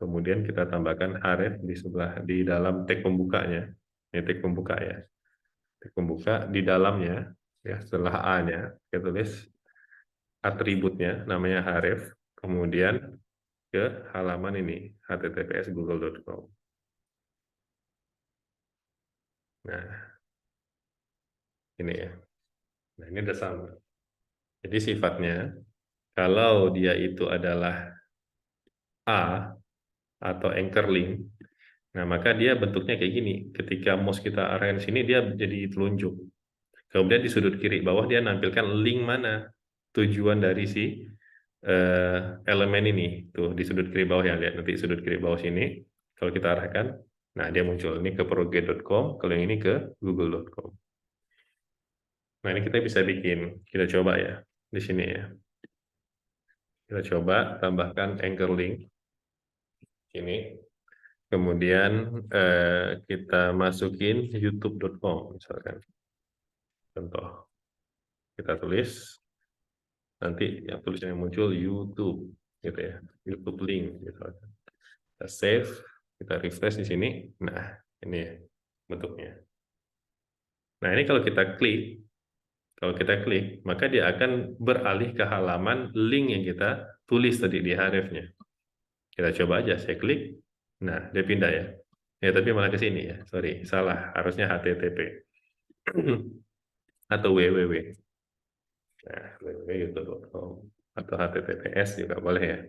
Kemudian kita tambahkan href di dalam tag pembukanya. Ini tag pembuka ya. Tag pembuka di dalamnya ya, setelah A-nya kita tulis atributnya namanya href, kemudian ke halaman ini https google.com. Nah, ini ya. Nah, ini udah sama. Jadi sifatnya kalau dia itu adalah A atau anchor link, nah maka dia bentuknya kayak gini. Ketika mouse kita arahkan sini, dia jadi telunjuk. Kemudian di sudut kiri bawah dia nampilkan link mana tujuan dari si elemen ini. Tuh di sudut kiri bawah ya, lihat nanti sudut kiri bawah sini. Kalau kita arahkan, nah dia muncul ini ke proge.com, kalau yang ini ke google.com. Nah ini kita bisa bikin, kita coba ya di sini ya. Kita coba tambahkan anchor link ini. Kemudian kita masukin youtube.com misalkan. Contoh, kita tulis, nanti yang tulisnya muncul YouTube, gitu ya, YouTube link, gitu. Kita save, kita refresh di sini. Nah, ini ya bentuknya. Nah, ini kalau kita klik, maka dia akan beralih ke halaman link yang kita tulis tadi di href-nya. Kita coba aja, saya klik. Nah, dia pindah ya. Ya, tapi malah ke sini ya. Sorry, salah. Harusnya HTTP. Atau www. Nah, www.youtube.com. Atau HTTPS juga boleh ya.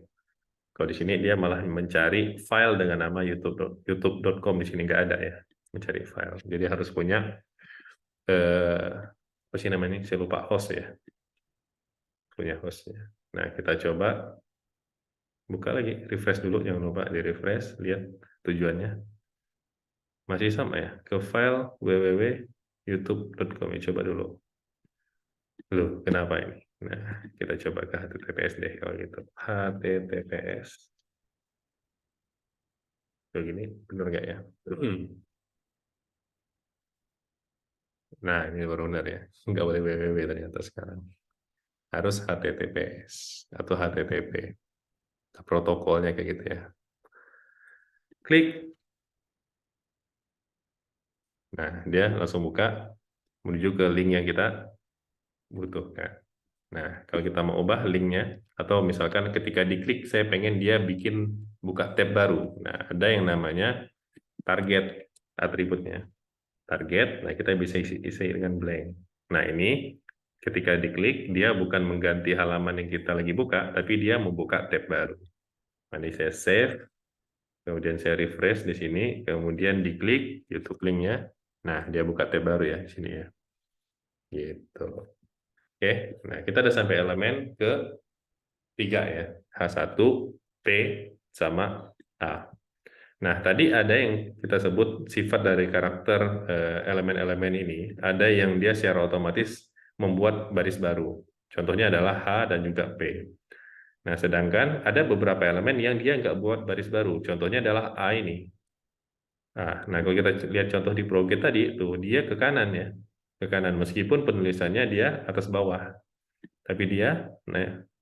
Kalau di sini dia malah mencari file dengan nama youtube.com. Di sini nggak ada ya. Mencari file. Jadi harus punya, apa sih namanya? Saya lupa, host ya. Punya hostnya. Nah, kita coba buka lagi, refresh dulu, jangan lupa di refresh, lihat tujuannya. Masih sama ya, ke file www.youtube.com. Coba dulu. Loh, kenapa ini? Nah, kita coba ke HTTPS deh kalau gitu. HTTPS. Begini, benar nggak ya? Nah, ini baru benar ya. Nggak boleh www ternyata sekarang. Harus HTTPS atau HTTP. Protokolnya kayak gitu ya. Klik. Nah, dia langsung buka menuju ke link yang kita butuhkan. Nah, kalau kita mau ubah linknya, atau misalkan ketika diklik, saya pengen dia bikin buka tab baru. Nah, ada yang namanya target atributnya. Target, nah kita bisa isi dengan blank. Nah, ini ketika diklik, dia bukan mengganti halaman yang kita lagi buka, tapi dia membuka tab baru. Nah, ini saya save, kemudian saya refresh di sini, kemudian diklik YouTube linknya. Nah, dia buka tab baru ya di sini ya. Gitu. Oke, nah kita udah sampai elemen ke-3 ya. H1, P, sama A. Nah, tadi ada yang kita sebut sifat dari karakter elemen-elemen ini. Ada yang dia secara otomatis membuat baris baru. Contohnya adalah H dan juga P. Nah, sedangkan ada beberapa elemen yang dia nggak buat baris baru. Contohnya adalah A ini. Nah, kalau kita lihat contoh di Prograde tadi, tuh dia ke kanan ya. Ke kanan, meskipun penulisannya dia atas bawah. Tapi dia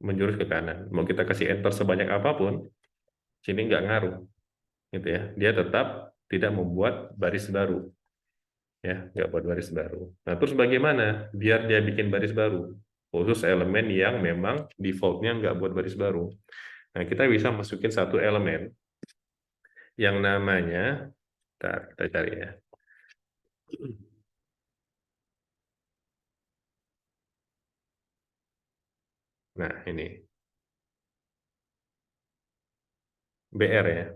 menjurus ke kanan. Mau kita kasih enter sebanyak apapun, sini nggak ngaruh. Gitu ya. Dia tetap tidak membuat baris baru. Ya, nggak buat baris baru. Nah, terus bagaimana biar dia bikin baris baru? Khusus elemen yang memang defaultnya nggak buat baris baru. Nah, kita bisa masukin satu elemen yang namanya, kita cari ya. Nah, ini BR ya.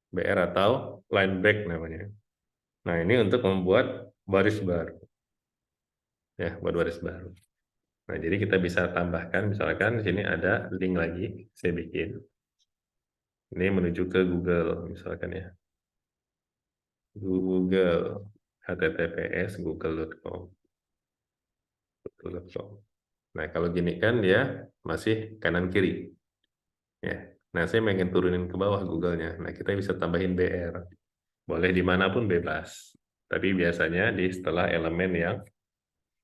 BR atau line break namanya. Nah, ini untuk membuat baris baru. Ya, buat baris baru. Nah, jadi kita bisa tambahkan, misalkan di sini ada link lagi, saya bikin. Ini menuju ke Google, misalkan ya. Google, https google.com. Google.com. Nah, kalau gini kan dia masih kanan kiri. Ya. Nah, saya pengen turunin ke bawah Google-nya. Nah, kita bisa tambahin BR. Boleh dimanapun bebas. Tapi biasanya di setelah elemen yang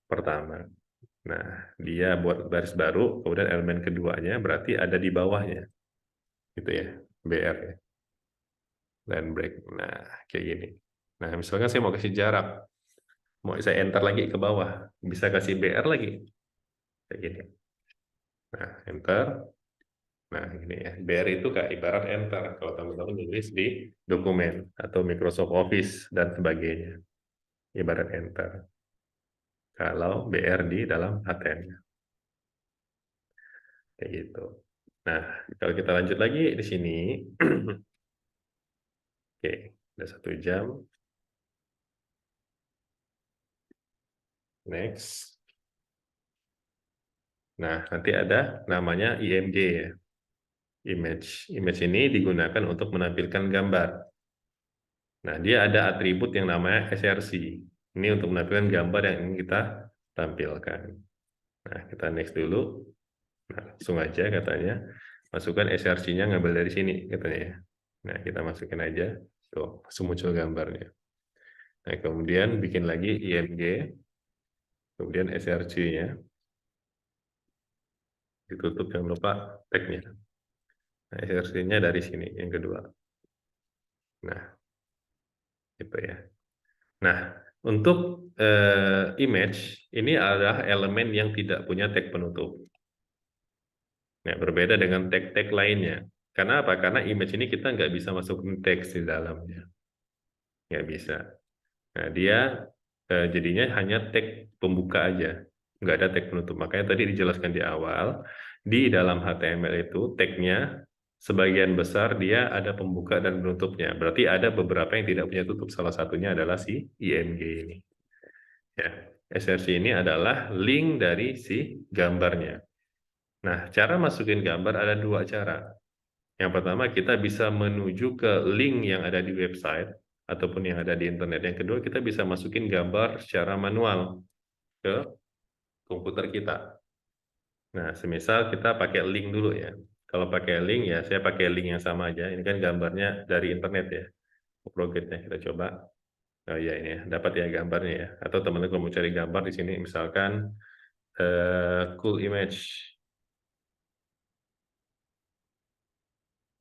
pertama. Nah, dia buat baris baru, kemudian elemen keduanya berarti ada di bawahnya. Gitu ya, BR ya. Line break. Nah, kayak gini. Nah, misalkan saya mau kasih jarak. Mau saya enter lagi ke bawah. Bisa kasih BR lagi. Kayak gini. Nah, enter. Nah, ini ya. BR itu kayak ibarat enter. Kalau teman-teman tulis di dokumen atau Microsoft Office dan sebagainya. Ibarat enter. Kalau BR di dalam HTML. Kayak gitu. Nah, kalau kita lanjut lagi di sini. Oke, udah 1 jam. Next. Nah, nanti ada namanya IMG ya. Image. Image ini digunakan untuk menampilkan gambar. Nah, dia ada atribut yang namanya SRC. Ini untuk menampilkan gambar yang ingin kita tampilkan. Nah, kita next dulu. Nah, langsung aja katanya. Masukkan SRC-nya ngambil dari sini katanya ya. Nah, kita masukin aja. Tuh, langsung muncul gambarnya. Nah, kemudian bikin lagi IMG. kemudian src-nya, ditutup, jangan lupa tag-nya. Nah, src-nya dari sini, yang kedua. Nah, gitu ya. Nah, untuk image, ini adalah elemen yang tidak punya tag penutup. Nah, berbeda dengan tag-tag lainnya. Karena apa? Karena image ini kita nggak bisa masukin teks di dalamnya. Nggak bisa. Nah, dia jadinya hanya tag pembuka aja. Nggak ada tag penutup. Makanya tadi dijelaskan di awal, di dalam HTML itu tagnya sebagian besar dia ada pembuka dan penutupnya. Berarti ada beberapa yang tidak punya tutup. Salah satunya adalah si IMG ini. Ya, SRC ini adalah link dari si gambarnya. Nah, cara masukin gambar ada dua cara. Yang pertama, kita bisa menuju ke link yang ada di website ataupun yang ada di internet. Yang kedua, kita bisa masukin gambar secara manual ke komputer kita. Nah, semisal kita pakai link dulu ya. Kalau pakai link ya, saya pakai link yang sama aja. Ini kan gambarnya dari internet ya. Progresnya kita coba. Oh ya, ini ya, dapat ya gambarnya ya. Atau teman-teman kalau mau cari gambar di sini, misalkan cool image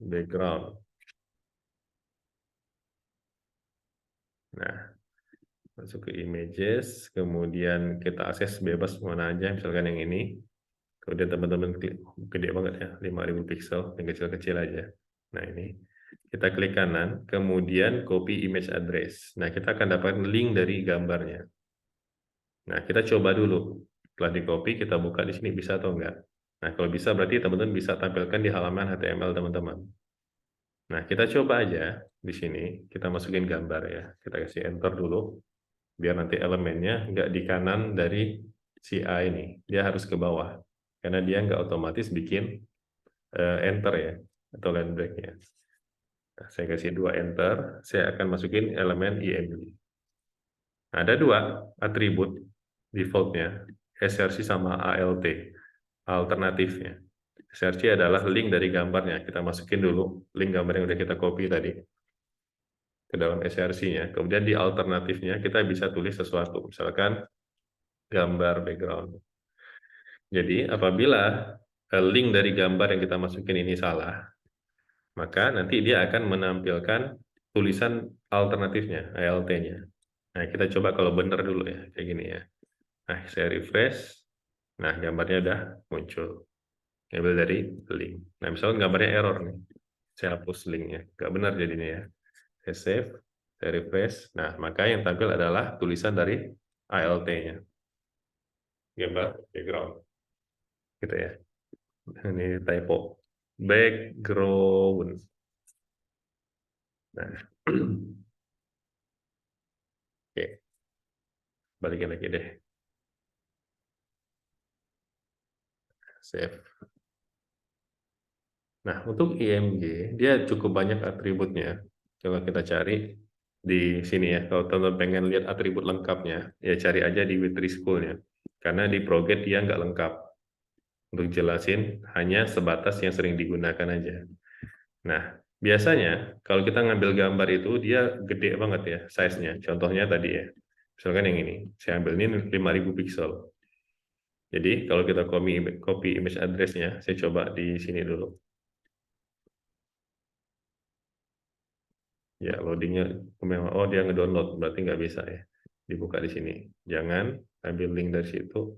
background. Nah, masuk ke images, kemudian kita akses bebas mana aja, misalkan yang ini. Kemudian teman-teman klik, gede banget ya, 5000 pixel, yang kecil-kecil aja. Nah ini, kita klik kanan, kemudian copy image address. Nah kita akan dapatkan link dari gambarnya. Nah kita coba dulu, setelah di copy kita buka di sini bisa atau enggak. Nah kalau bisa berarti teman-teman bisa tampilkan di halaman HTML teman-teman. Nah kita coba aja di sini, kita masukin gambar ya, kita kasih enter dulu, biar nanti elemennya nggak di kanan dari si A ini, dia harus ke bawah. Karena dia nggak otomatis bikin enter ya, atau line break-nya. Nah, saya kasih 2 enter, saya akan masukin elemen IMG. Nah, ada 2 atribut defaultnya, src sama alt, alternatifnya. src adalah link dari gambarnya, kita masukin dulu link gambar yang udah kita copy tadi ke dalam src-nya. Kemudian di alternatifnya kita bisa tulis sesuatu, misalkan gambar background. Jadi apabila link dari gambar yang kita masukin ini salah, maka nanti dia akan menampilkan tulisan alternatifnya, ALT-nya. Nah, kita coba kalau benar dulu ya, kayak gini ya. Nah, saya refresh. Nah, gambarnya udah muncul. Ambil dari link. Nah, misalnya gambarnya error nih. Saya hapus linknya. Nggak benar jadinya ya. Saya save, saya refresh. Nah, maka yang tampil adalah tulisan dari ALT-nya. Gambar background. Gitu ya. Ini typo. Background. Nah, oke. Balikin lagi deh. Save. Nah, untuk IMG, dia cukup banyak atributnya. Coba kita cari di sini ya. Kalau teman-teman pengen lihat atribut lengkapnya, ya cari aja di Witry School-nya. Karena di Proget dia nggak lengkap. Untuk jelasin, hanya sebatas yang sering digunakan aja. Nah, biasanya kalau kita ngambil gambar itu, dia gede banget ya size-nya. Contohnya tadi ya. Misalkan yang ini, saya ambil ini 5000 pixel. Jadi kalau kita copy image address-nya, saya coba di sini dulu. Ya, loadingnya memang, oh dia ngedownload, berarti nggak bisa ya. Dibuka di sini. Jangan ambil link dari situ.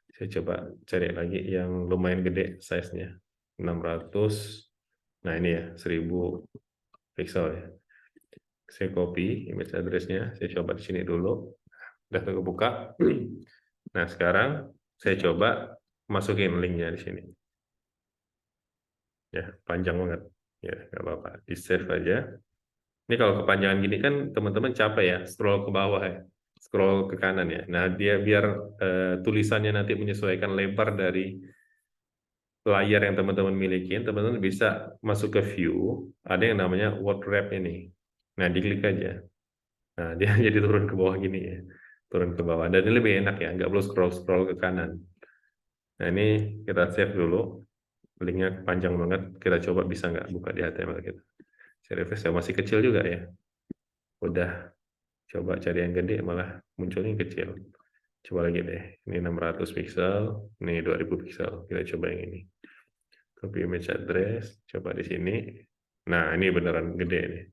Saya coba cari lagi yang lumayan gede size-nya. 600. Nah ini ya, 1000 pixel ya. Saya copy image address-nya, saya coba di sini dulu. Udah kebuka. Nah sekarang saya coba masukin linknya di sini. Ya, panjang banget. Ya, nggak apa-apa. Di save aja. Ini kalau kepanjangan gini kan teman-teman capek ya, scroll ke bawah ya, scroll ke kanan ya. Nah, dia biar tulisannya nanti menyesuaikan lebar dari layar yang teman-teman miliki, teman-teman bisa masuk ke view, ada yang namanya word wrap ini. Nah, diklik aja. Nah, dia jadi turun ke bawah gini ya, turun ke bawah. Dan ini lebih enak ya, nggak perlu scroll-scroll ke kanan. Nah, ini kita save dulu. Linknya panjang banget, kita coba bisa nggak buka di HTML kita. Saya refresh, masih kecil juga ya. Udah coba cari yang gede malah munculnya yang kecil. Coba lagi deh, ini 600 pixel, ini 2000 pixel. Kita coba yang ini. Copy image address, coba di sini. Nah, ini beneran gede nih.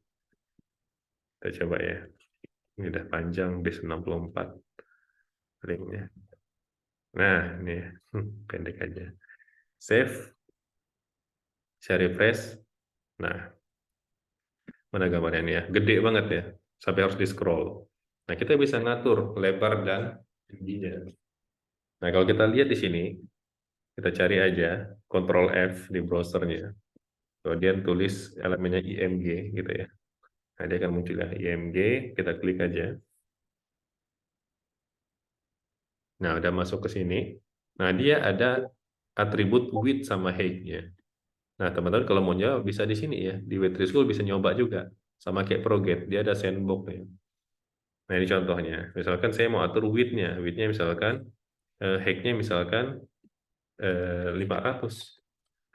Kita coba ya. Ini udah panjang, base 64 linknya. Nah, ini ya. Pendek aja. Save, saya refresh. Nah, mana gambarnya ini ya? Gede banget ya, sampai harus di-scroll. Nah, kita bisa ngatur lebar dan tingginya. Nah, kalau kita lihat di sini, kita cari aja Ctrl F di browsernya. Kemudian tulis elemennya IMG gitu ya. Nah, dia akan muncul ya IMG, kita klik aja. Nah, udah masuk ke sini. Nah, dia ada atribut width sama height-nya. Nah, teman-teman kalau mau nyoba bisa di sini ya. Di Web3 School bisa nyoba juga. Sama kayak ProGet, dia ada sandbox ya. Nah, ini contohnya. Misalkan saya mau atur width-nya. Width-nya misalkan, height-nya misalkan 500.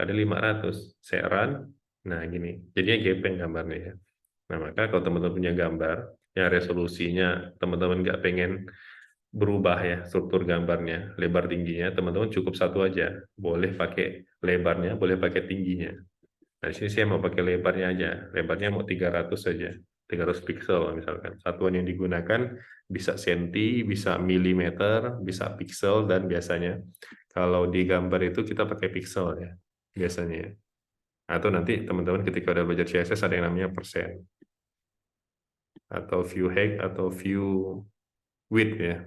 Ada 500. Saya run. Nah, gini. Jadinya gepeng gambarnya ya. Nah, maka kalau teman-teman punya gambar, yang resolusinya teman-teman nggak pengen berubah ya struktur gambarnya, lebar tingginya, teman-teman cukup satu aja. Boleh pakai lebarnya, boleh pakai tingginya. Nah, di sini saya mau pakai lebarnya aja. Lebarnya mau 300 saja. 300 pixel misalkan. Satuan yang digunakan bisa senti, bisa milimeter, bisa pixel, dan biasanya kalau di gambar itu kita pakai pixel ya, biasanya ya. Atau nanti teman-teman ketika udah belajar CSS ada yang namanya persen. Atau view height, atau view width ya.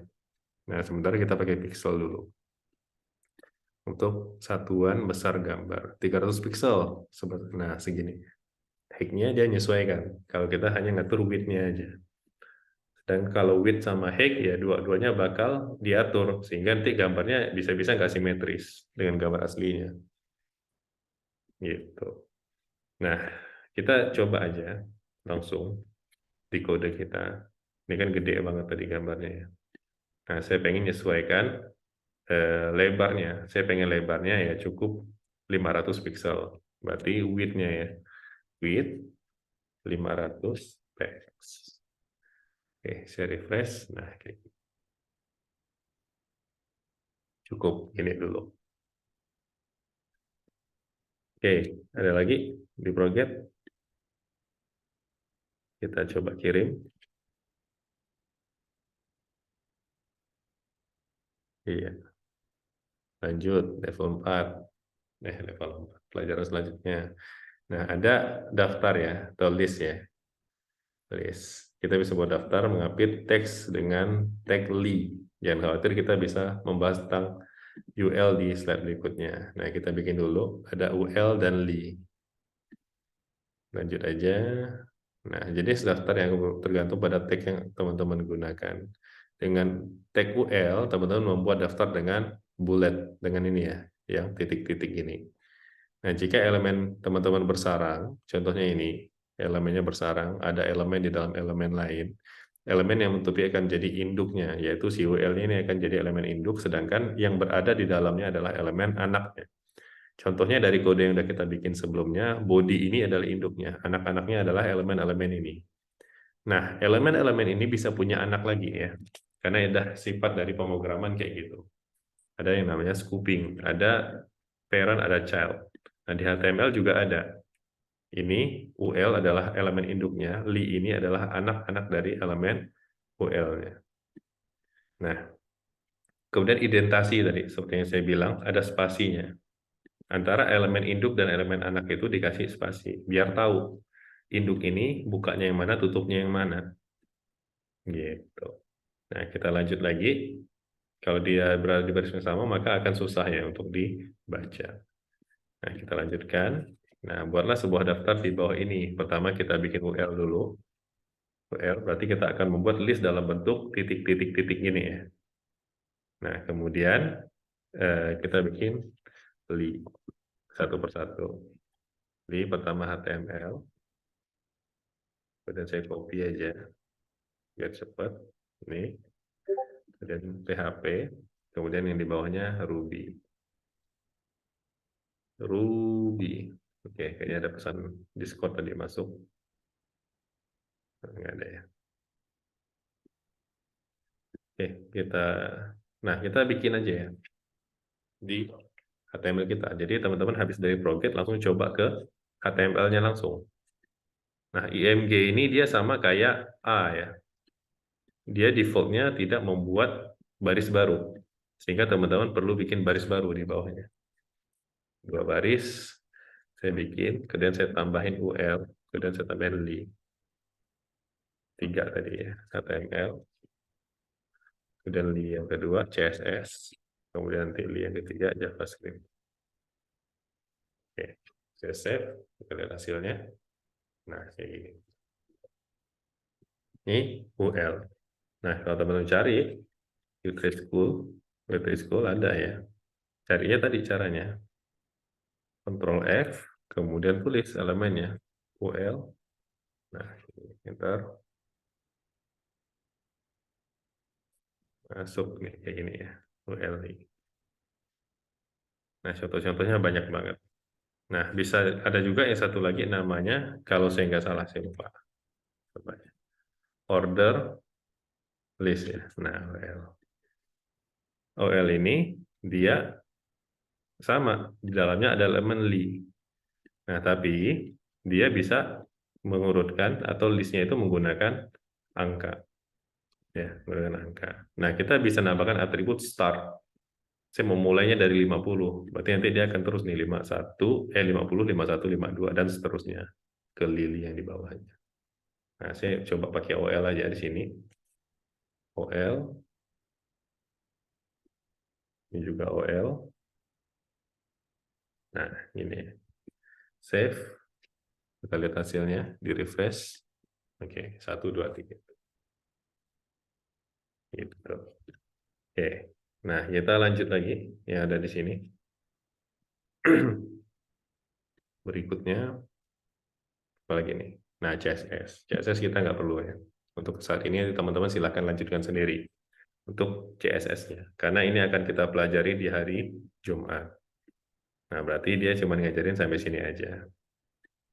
Nah, sementara kita pakai pixel dulu. Untuk satuan besar gambar, 300 pixel. Nah, segini. Height-nya dia menyesuaikan. Kalau kita hanya ngatur width-nya aja. Dan kalau width sama height ya dua-duanya bakal diatur sehingga nanti gambarnya bisa-bisa nggak simetris dengan gambar aslinya. Gitu. Nah, kita coba aja langsung di kode kita. Ini kan gede banget tadi gambarnya ya. Nah, saya pengen menyesuaikan lebarnya. Saya pengen lebarnya ya cukup 500 pixel. Berarti width-nya ya. Width 500 pixels. Oke, saya refresh. Nah, cukup ini dulu. Oke, ada lagi di project. Kita coba kirim. Iya, lanjut level 4. Level 4. Pelajaran selanjutnya. Nah, ada daftar ya, atau list ya. List. Kita bisa buat daftar mengapit teks dengan tag li. Jangan khawatir, kita bisa membahas tentang UL di slide berikutnya. Nah, kita bikin dulu. Ada UL dan li. Lanjut aja. Nah, jadi daftar yang tergantung pada tag yang teman-teman gunakan. Dengan tag UL, teman-teman membuat daftar dengan bullet, dengan ini ya, yang titik-titik ini. Nah, jika elemen teman-teman bersarang, contohnya ini, elemennya bersarang, ada elemen di dalam elemen lain, elemen yang menutupi akan jadi induknya, yaitu si UL ini akan jadi elemen induk, sedangkan yang berada di dalamnya adalah elemen anaknya. Contohnya dari kode yang sudah kita bikin sebelumnya, body ini adalah induknya, anak-anaknya adalah elemen-elemen ini. Nah, elemen-elemen ini bisa punya anak lagi ya, karena ada sifat dari pemrograman kayak gitu. Ada yang namanya scooping, ada parent, ada child. Nah, di HTML juga ada. Ini UL adalah elemen induknya, li ini adalah anak-anak dari elemen UL-nya. Nah, kemudian identasi tadi, seperti yang saya bilang, ada spasinya. Antara elemen induk dan elemen anak itu dikasih spasi, biar tahu induk ini bukanya yang mana, tutupnya yang mana. Gitu. Nah, kita lanjut lagi. Kalau dia berada di baris yang sama, maka akan susah ya untuk dibaca. Nah, kita lanjutkan. Nah, buatlah sebuah daftar di bawah ini. Pertama, kita bikin UL dulu. UL berarti kita akan membuat list dalam bentuk titik-titik-titik ini ya. Nah, kemudian kita bikin li satu persatu. Li pertama HTML. Kemudian saya copy aja biar cepat. Ini. Kemudian PHP. Kemudian yang di bawahnya Ruby. Ruby. Oke, kayaknya ada pesan Discord tadi masuk. Nggak ada ya. Oke, kita bikin aja ya di HTML kita. Jadi teman-teman habis dari project langsung coba ke HTML-nya langsung. Nah, IMG ini dia sama kayak A ya. Dia defaultnya tidak membuat baris baru. Sehingga teman-teman perlu bikin baris baru di bawahnya. 2 baris, saya bikin, kemudian saya tambahin UL, kemudian saya tambahin li. 3 tadi ya, HTML, kemudian li yang kedua, CSS, kemudian nanti li yang ketiga, JavaScript. Oke, saya save, kita lihat hasilnya. Nah, kayak gini. Ini UL. Nah, kalau teman-teman cari, Little School ada ya. Carinya tadi caranya. Ctrl F, kemudian tulis elemennya. UL. Nah, enter. Masuk nih, kayak gini ya. UL ini. Nah, contoh-contohnya banyak banget. Nah, bisa ada juga yang satu lagi namanya, kalau saya nggak salah, saya lupa. Order list ya. Nah, OL. OL ini dia sama, di dalamnya ada elemen li. Nah, tapi dia bisa mengurutkan atau listnya itu menggunakan angka. Ya, menggunakan angka. Nah, kita bisa nambahkan atribut start. Saya mau mulainya dari 50. Berarti nanti dia akan terus nih 51, 50, 51, 52 dan seterusnya ke lili yang di bawahnya. Nah, saya coba pakai OL aja di sini. OL, ini juga OL. Nah, ini. Save. Kita lihat hasilnya, di refresh. Oke, 1, 2, 3. Gitu. Oke. Nah, kita lanjut lagi yang ada di sini. Berikutnya, apalagi nih? Nah, CSS. CSS kita nggak perlu ya. Untuk saat ini teman-teman silahkan lanjutkan sendiri untuk CSS-nya. Karena ini akan kita pelajari di hari Jumat. Nah, berarti dia cuma ngajarin sampai sini aja.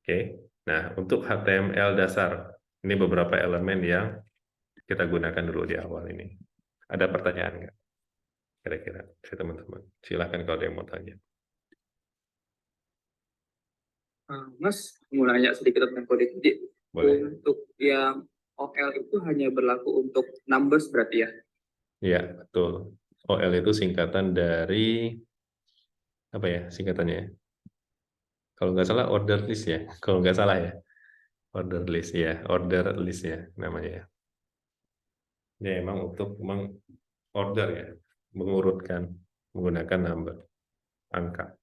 Oke. Nah, untuk HTML dasar, ini beberapa elemen yang kita gunakan dulu di awal ini. Ada pertanyaan nggak? Kira-kira, teman-teman. Silahkan kalau ada yang mau tanya. Mas, mau nanya sedikit tentang kode. Jadi, Boleh. untuk yang OL itu hanya berlaku untuk numbers berarti ya? Iya, betul. OL itu singkatan dari, apa ya singkatannya ya? Kalau nggak salah order list ya. Kalau nggak salah ya. Order list ya. Order list ya namanya ya. Ya, emang untuk order ya. Mengurutkan menggunakan number, angka.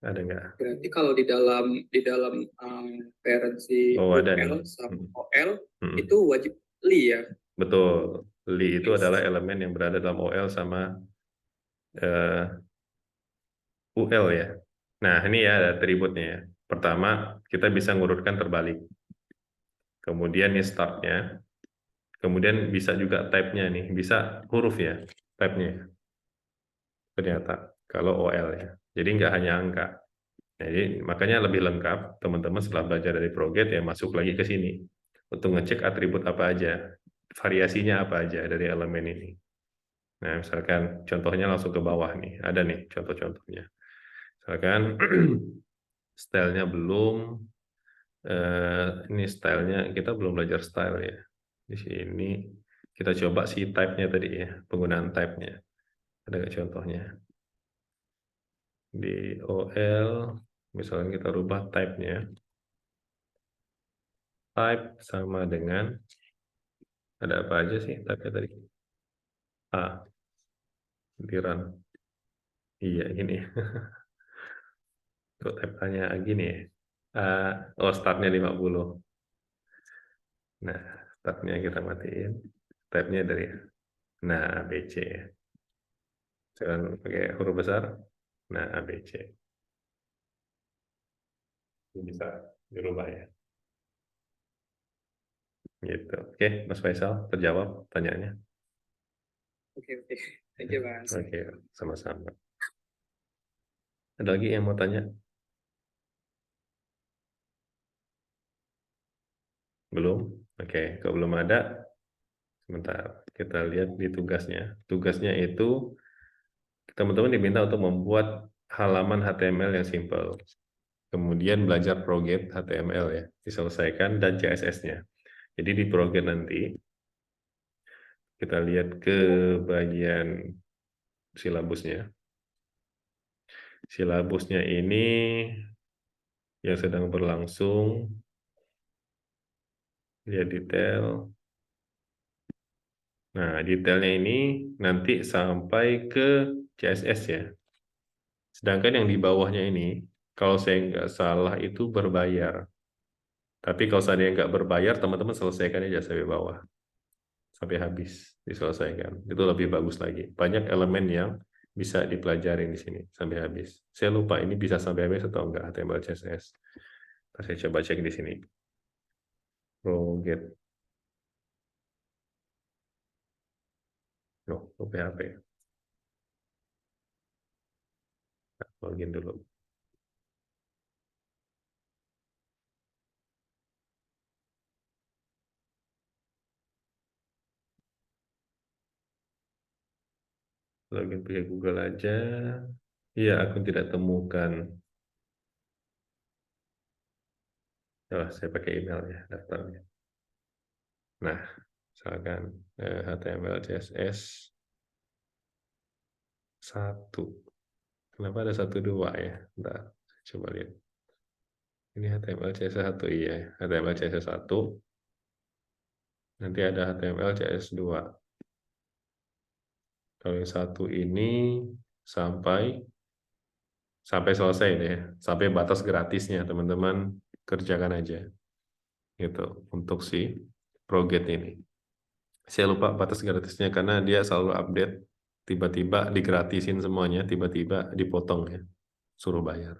Ada nggak? Berarti kalau di dalam referensi Oh, ada nih. UL sama Hmm. OL Hmm. itu wajib li ya? Betul. Li itu adalah Yes. elemen yang berada dalam OL sama UL ya. Nah, ini ya ada atributnya ya. Pertama, kita bisa ngurutkan terbalik. Kemudian ini startnya. Kemudian bisa juga type-nya nih. Bisa huruf ya, type-nya ya. Ternyata, kalau OL ya. Jadi nggak hanya angka. Jadi makanya lebih lengkap, teman-teman setelah belajar dari Proget ya masuk lagi ke sini. Untuk ngecek atribut apa aja. Variasinya apa aja dari elemen ini. Nah, misalkan contohnya langsung ke bawah nih. Ada nih contoh-contohnya. Misalkan stylenya belum, ini stylenya kita belum belajar style ya. Di sini kita coba si type-nya tadi ya, penggunaan type-nya. Ada nggak contohnya? Di OL, misalnya kita rubah type-nya. Type sama dengan, ada apa aja sih type-nya tadi? A, di run. Iya, ini. Kok type-nya gini ya? Oh, start-nya 50. Nah, start-nya kita matiin. Type-nya dari, nah, ABC ya. Jangan pakai huruf besar. Nah, ABC. Ini bisa dirubah ya. Gitu. Oke, Mas Faisal, terjawab pertanyaannya. Oke, oke. Thank you, Mas. Oke, sama-sama. Ada lagi yang mau tanya? Belum? Oke, kalau belum ada, Sebentar, kita lihat di tugasnya. Tugasnya itu teman-teman diminta untuk membuat halaman HTML yang simple. Kemudian belajar Proget HTML ya, diselesaikan, dan CSS-nya. Jadi di Proget nanti kita lihat ke bagian silabusnya. Silabusnya ini yang sedang berlangsung, lihat detail. Nah, detailnya ini nanti sampai ke CSS ya. Sedangkan yang di bawahnya ini, kalau saya nggak salah itu berbayar. Tapi kalau saya nggak berbayar, teman-teman selesaikan aja sampai bawah. Sampai habis diselesaikan. Itu lebih bagus lagi. Banyak elemen yang bisa dipelajari di sini sampai habis. Saya lupa ini bisa sampai habis atau enggak HTML CSS. Saya coba cek di sini. Proget. No, PHP. Login dulu. Login pakai Google aja. Iya, aku tidak temukan. Oh, saya pakai email ya, daftarnya. Nah, misalkan HTML CSS 1. Kenapa ada 1 2 ya? Bentar, coba lihat. Ini HTML CSS 1, iya. HTML CSS 1. Nanti ada HTML CSS 2. Kalau yang 1 ini sampai selesai deh. Sampai batas gratisnya, teman-teman kerjakan aja. Gitu, untuk si Proget ini. Saya lupa batas gratisnya karena dia selalu update, tiba-tiba digratisin semuanya, tiba-tiba dipotong ya, suruh bayar.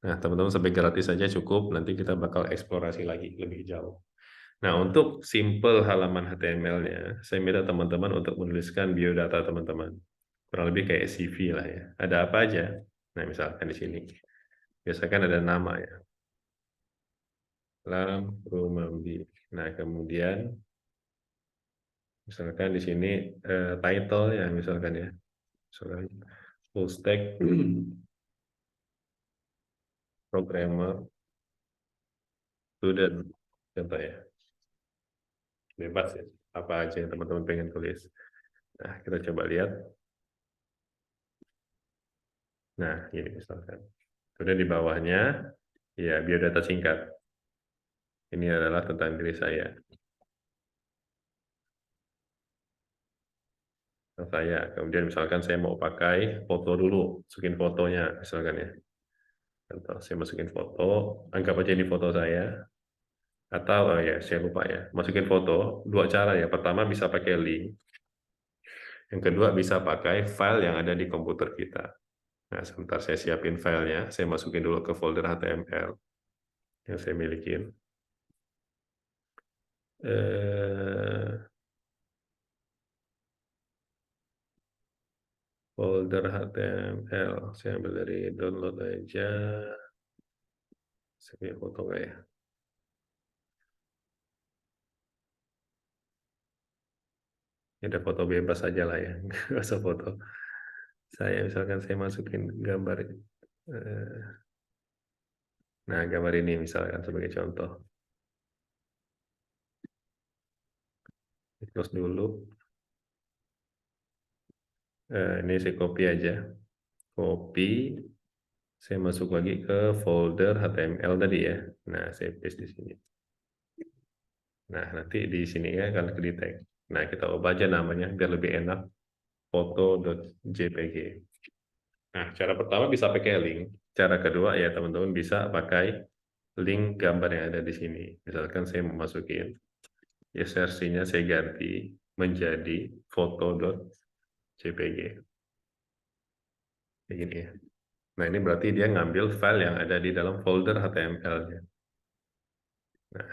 Nah, teman-teman sampai gratis saja cukup, nanti kita bakal eksplorasi lagi lebih jauh. Nah, untuk simple halaman HTML-nya, saya minta teman-teman untuk menuliskan biodata teman-teman. Kurang lebih kayak CV lah ya. Ada apa aja? Nah, misalkan di sini. Biasanya kan ada nama ya. Lam Rumambi. Nah, kemudian misalkan di sini title ya, misalkan ya. Misalkan full stack programmer student, contoh ya. Bebas ya. Apa aja yang teman-teman pengen tulis. Nah, kita coba lihat. Nah, ini misalkan. Kemudian di bawahnya, ya biodata singkat. Ini adalah tentang diri saya. Kemudian misalkan saya mau pakai foto dulu, masukin fotonya, misalkan ya. Contoh, saya masukin foto, anggap aja ini foto saya. Atau, oh ya, saya lupa ya, masukin foto, 2 cara ya. Pertama bisa pakai link, yang kedua bisa pakai file yang ada di komputer kita. Nah, sebentar saya siapin filenya, saya masukin dulu ke folder HTML yang saya miliki. Folder HTML, saya ambil dari download aja. Saya punya foto nggak ya? Ini ada foto bebas aja lah ya, nggak usah foto. Saya misalkan saya masukin gambar, nah gambar ini misalkan sebagai contoh. Close dulu. Ini saya copy aja. Copy. Saya masuk lagi ke folder HTML tadi ya. Nah, saya paste di sini. Nah, nanti di sini ya akan ke detect. Nah, kita ubah aja namanya biar lebih enak. Foto.jpg. Nah, cara pertama bisa pakai link. Cara kedua ya teman-teman bisa pakai link gambar yang ada di sini. Misalkan saya mau masukin, ya versinya saya ganti menjadi foto.jpg. Kayak gini ya. Nah, ini berarti dia ngambil file yang ada di dalam folder HTML-nya. Nah,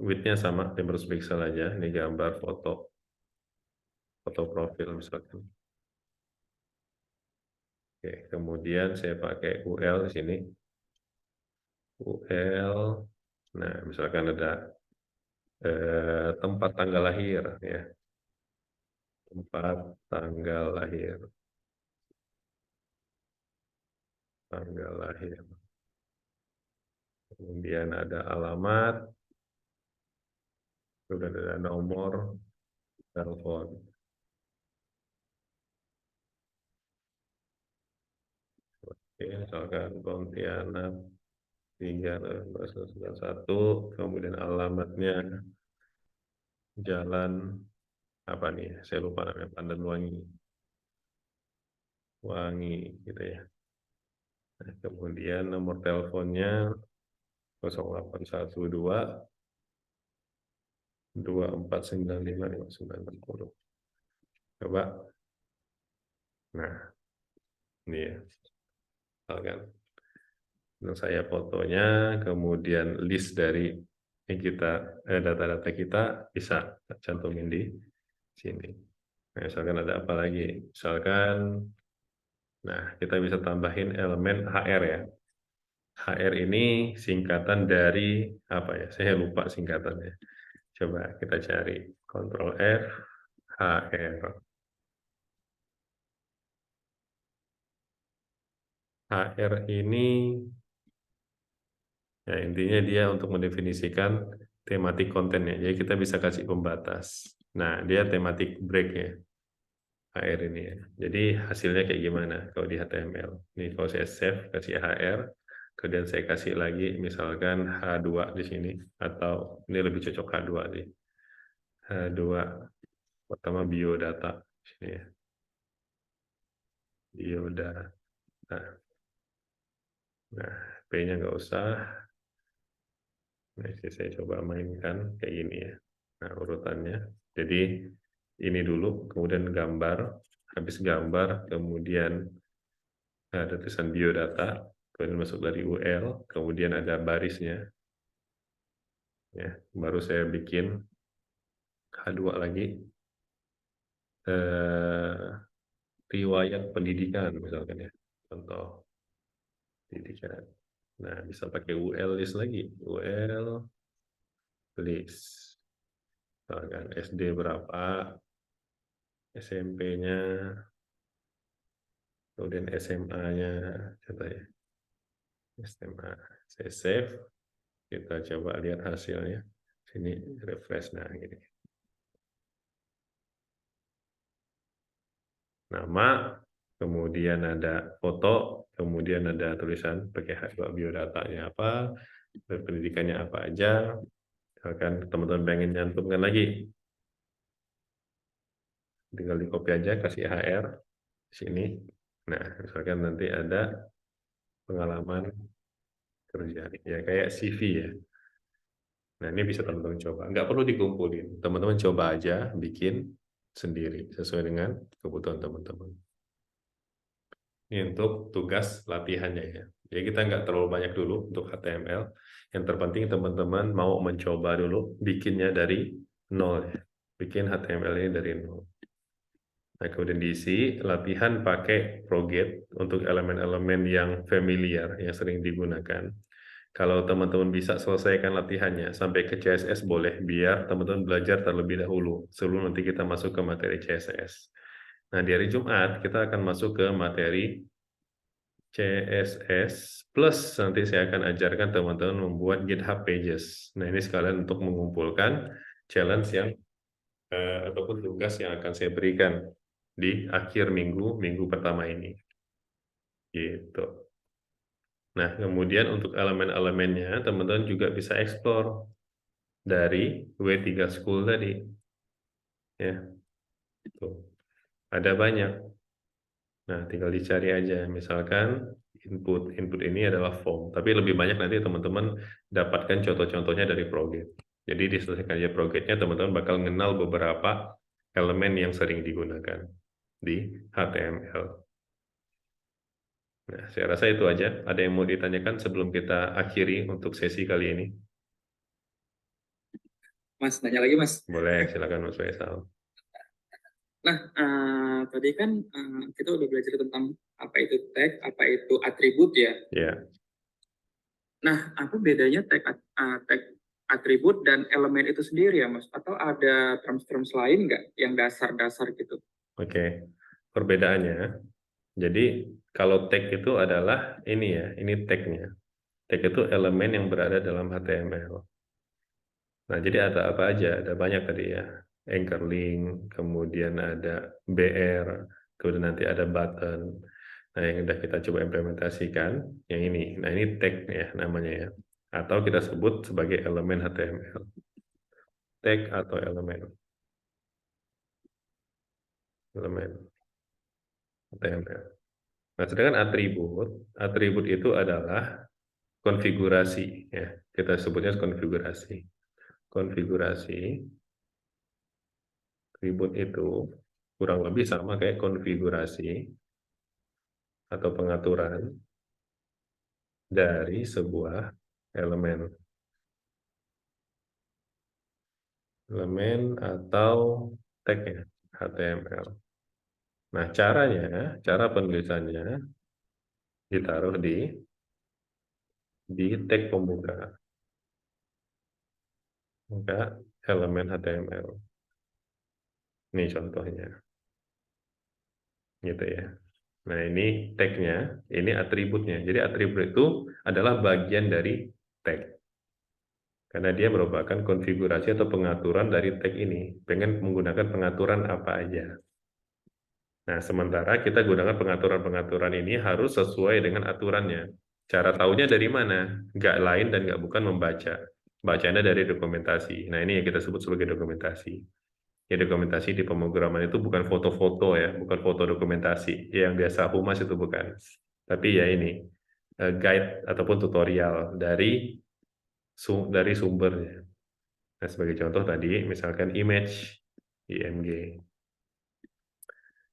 width-nya sama 500 pixel aja. Ini gambar foto profil misalkan. Oke, kemudian saya pakai UL di sini. UL, nah misalkan ada tempat tanggal lahir ya. tempat, tanggal lahir. Tanggal lahir. Kemudian ada alamat, kemudian ada nomor telepon. Oke, misalkan Pontianak 3/11/91, kemudian alamatnya Jalan apa nih? Saya lupa namanya, Pandanwangi. Wangi gitu ya. Nah, kemudian nomor teleponnya 0812 2495 5960. Coba. Nah, ini ya. Misalkan saya fotonya, kemudian list dari yang kita data-data kita bisa cantumin di sini. Nah, misalkan ada apa lagi? Misalkan, nah kita bisa tambahin elemen HR ya. HR ini singkatan dari apa ya? Saya lupa singkatannya. Coba kita cari. Ctrl F, HR. HR ini, ya intinya dia untuk mendefinisikan tematik kontennya. Jadi kita bisa kasih pembatas. Nah, dia tematik break ya. HR ini ya. Jadi hasilnya kayak gimana kalau di HTML. Ini kalau saya save, kasih HR. Kemudian saya kasih lagi misalkan H2 di sini. Atau ini lebih cocok H2 sih. H2 pertama biodata. Sini ya. Biodata. Nah, P-nya nggak usah. Nah, saya coba mainkan kayak gini ya. Nah, urutannya. Jadi ini dulu, kemudian gambar. Habis gambar, kemudian ada tulisan biodata. Kemudian masuk dari UL. Kemudian ada barisnya. Ya, baru saya bikin H2 lagi. Riwayat pendidikan misalkan ya. Contoh pendidikan. Nah, bisa pakai UL list lagi. UL list. Misalkan SD berapa, SMP-nya, kemudian SMA-nya, contoh ya. SMA. Saya save, kita coba lihat hasilnya. Sini refresh, nah gini. Nama, kemudian ada foto, kemudian ada tulisan pakai H2 biodatanya apa, pendidikannya apa aja. Misalkan teman-teman pengen nyantumkan lagi, tinggal di copy aja, kasih HR di sini. Nah, misalkan nanti ada pengalaman kerja, ya kayak CV ya. Nah, ini bisa teman-teman coba. Nggak perlu dikumpulin. Teman-teman coba aja bikin sendiri sesuai dengan kebutuhan teman-teman. Ini untuk tugas latihannya ya. Jadi kita nggak terlalu banyak dulu untuk HTML. Yang terpenting teman-teman mau mencoba dulu bikinnya dari nol ya. Bikin HTML ini dari nol. Nah, kemudian diisi latihan pakai Proget untuk elemen-elemen yang familiar, yang sering digunakan. Kalau teman-teman bisa selesaikan latihannya sampai ke CSS boleh, biar teman-teman belajar terlebih dahulu sebelum nanti kita masuk ke materi CSS. Nah, di hari Jumat kita akan masuk ke materi CSS plus nanti saya akan ajarkan teman-teman membuat GitHub Pages. Nah, ini sekalian untuk mengumpulkan challenge yang ataupun tugas yang akan saya berikan di akhir minggu pertama ini. Gitu. Nah, kemudian untuk elemen-elemennya teman-teman juga bisa explore dari W3 School tadi. Ya. Tuh. Ada banyak. Nah, tinggal dicari aja. Misalkan input ini adalah form, tapi lebih banyak nanti teman-teman dapatkan contoh-contohnya dari Proget. Jadi diselesaikan aja Progetnya, teman-teman bakal mengenal beberapa elemen yang sering digunakan di HTML. Nah, saya rasa itu aja. Ada yang mau ditanyakan sebelum kita akhiri untuk sesi kali ini? Mas, nanya lagi Mas. Boleh, silakan Mas Faisal. Nah, tadi kan kita udah belajar tentang apa itu tag, apa itu atribut ya. Ya. Nah, apa bedanya tag atribut dan elemen itu sendiri ya Mas? Atau ada terms-terms lain nggak yang dasar-dasar gitu? Oke, perbedaannya. Jadi kalau tag itu adalah ini ya, ini tagnya. Tag itu elemen yang berada dalam HTML. Nah, jadi ada apa aja? Ada banyak tadi ya. Anchor link, kemudian ada BR, kemudian nanti ada button. Nah, yang sudah kita coba implementasikan, yang ini. Nah, ini tag ya namanya ya. Atau kita sebut sebagai elemen HTML. Tag atau elemen. Elemen HTML. Nah, sedangkan atribut itu adalah konfigurasi ya. Kita sebutnya konfigurasi. Konfigurasi atribut itu kurang lebih sama kayak konfigurasi atau pengaturan dari sebuah elemen. Elemen atau tag ya, HTML. Nah, cara penulisannya ditaruh di tag pembuka. Maka elemen HTML. Ini contohnya. Gitu ya. Nah, ini tag-nya, ini atributnya. Jadi atribut itu adalah bagian dari tag. Karena dia merupakan konfigurasi atau pengaturan dari tag ini. Pengen menggunakan pengaturan apa aja. Nah, sementara kita gunakan pengaturan-pengaturan ini harus sesuai dengan aturannya. Cara taunya dari mana? Nggak lain dan nggak bukan membaca. Bacanya dari dokumentasi. Nah, ini yang kita sebut sebagai dokumentasi. Ya, dokumentasi di pemrograman itu bukan foto-foto ya, bukan foto dokumentasi. Yang biasa humas itu bukan. Tapi ya ini, guide ataupun tutorial dari sumbernya. Nah, sebagai contoh tadi, misalkan image, IMG.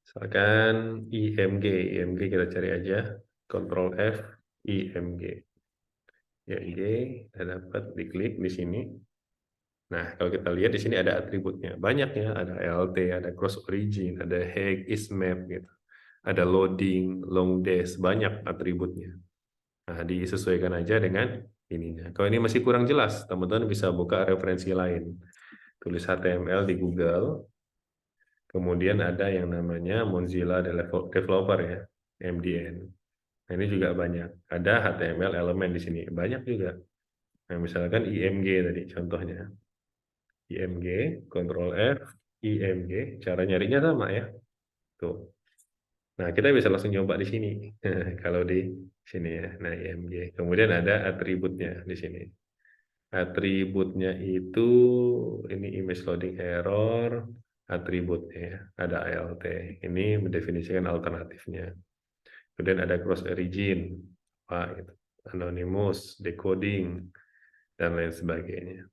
Misalkan IMG kita cari aja, Ctrl F, IMG. IMG, kita dapat diklik di sini. Nah, kalau kita lihat di sini ada atributnya. Banyak ya, ada LT, ada cross origin, ada hag, ismap gitu. Ada loading, long dash, banyak atributnya. Nah, disesuaikan aja dengan ininya. Kalau ini masih kurang jelas, teman-teman bisa buka referensi lain. Tulis HTML di Google, kemudian ada yang namanya Mozilla Developer ya, MDN. Nah, ini juga banyak. Ada HTML elemen di sini, banyak juga. Nah, misalkan IMG tadi contohnya. IMG, Ctrl F, IMG, cara nyarinya sama ya. Tuh. Nah, kita bisa langsung coba di sini. Kalau di sini ya. Nah, IMG. Kemudian ada atributnya di sini. Atributnya itu ini image loading error, atributnya ya. Ada ALT. Ini mendefinisikan alternatifnya. Kemudian ada cross origin, itu anonymous, decoding, dan lain sebagainya.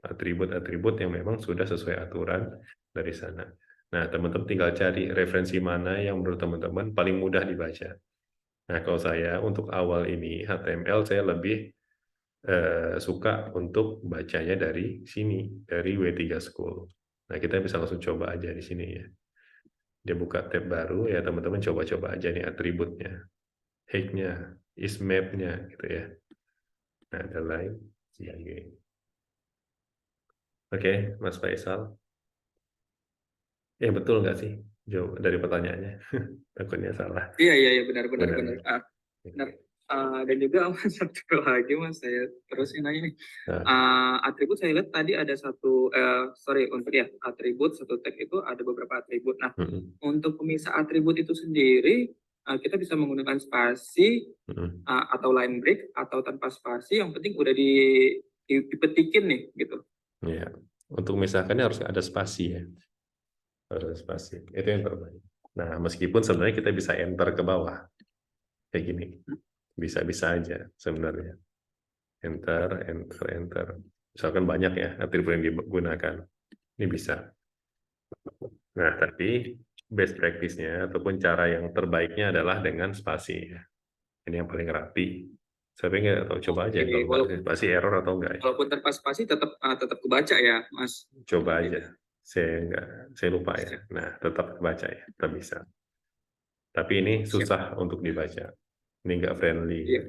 Atribut-atribut yang memang sudah sesuai aturan dari sana. Nah, teman-teman tinggal cari referensi mana yang menurut teman-teman paling mudah dibaca. Nah, kalau saya untuk awal ini HTML saya lebih suka untuk bacanya dari sini, dari W3 School. Nah, kita bisa langsung coba aja di sini ya. Dia buka tab baru ya, teman-teman coba-coba aja nih atributnya, hag-nya, ismap-nya gitu ya. Nah, ada lain sebagainya. Oke, Mas Faisal. Ya betul nggak sih jawab dari pertanyaannya? Takutnya salah. Iya, iya, iya, benar, benar, Benar benar. ya. Benar. Oke. Dan juga satu lagi Mas, saya terusin nanya nih. Nah, Atribut saya lihat tadi ada sorry, untuk ya, atribut satu tag itu ada beberapa atribut. Nah, mm-mm, untuk pemisah atribut itu sendiri, kita bisa menggunakan spasi mm-mm. atau line break atau tanpa spasi, yang penting udah dipetikin nih gitu. Ya, untuk misalkannya harus ada spasi ya, harus ada spasi. Itu yang terbaik. Nah, meskipun sebenarnya kita bisa enter ke bawah kayak gini, bisa-bisa aja sebenarnya. Enter, enter, enter. Misalkan banyak ya atribut yang digunakan, ini bisa. Nah, tapi best practice-nya ataupun cara yang terbaiknya adalah dengan spasi ya. Ini yang paling rapi. Saya nggak tahu, coba aja Oke, kalau pakai spasi error atau enggak ya. walaupun tanpa spasi tetap kebaca ya, Mas. Coba Gitu. aja. Saya lupa ya. Siap. Nah, tetap baca ya, tetap bisa. Tapi ini Siap. susah untuk dibaca. Ini nggak friendly. Iya.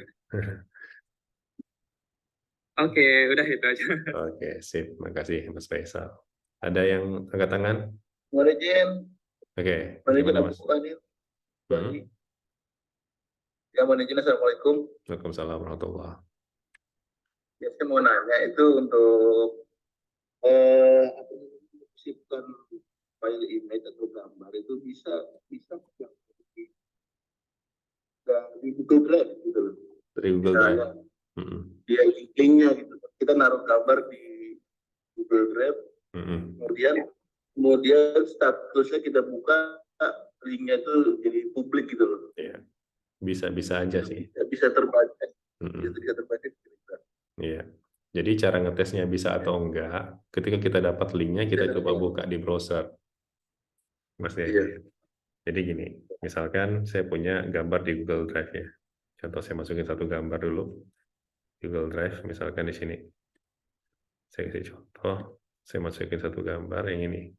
Oke, udah itu aja. Oke, sip. Makasih, Mas Faisal. Ada yang angkat tangan? Manajen, Oke, manajen gimana, aku Mas? hadir lagi. Hmm? Ya manajen, assalamualaikum. Waalaikumsalam warahmatullahi. Ya saya mau nanya itu untuk apa namanya, simpan file image atau gambar itu bisa bisa nggak di Google Drive gitu loh. Dari Google Drive. Misalnya Mm-mm. dia linknya gitu. Kita naruh gambar di Google Drive, Mm-mm. kemudian kemudian statusnya kita buka, linknya itu jadi publik gitu loh. Iya, bisa aja sih. Bisa terbaca, Mm-mm. bisa terbaca. Iya. Jadi cara ngetesnya bisa atau enggak, ketika kita dapat linknya, kita coba buka di browser, Mas Dede. Iya. Jadi gini, misalkan saya punya gambar di Google Drive ya. Contoh saya masukin satu gambar dulu, Google Drive, misalkan di sini. Saya kasih contoh, saya masukin satu gambar yang ini.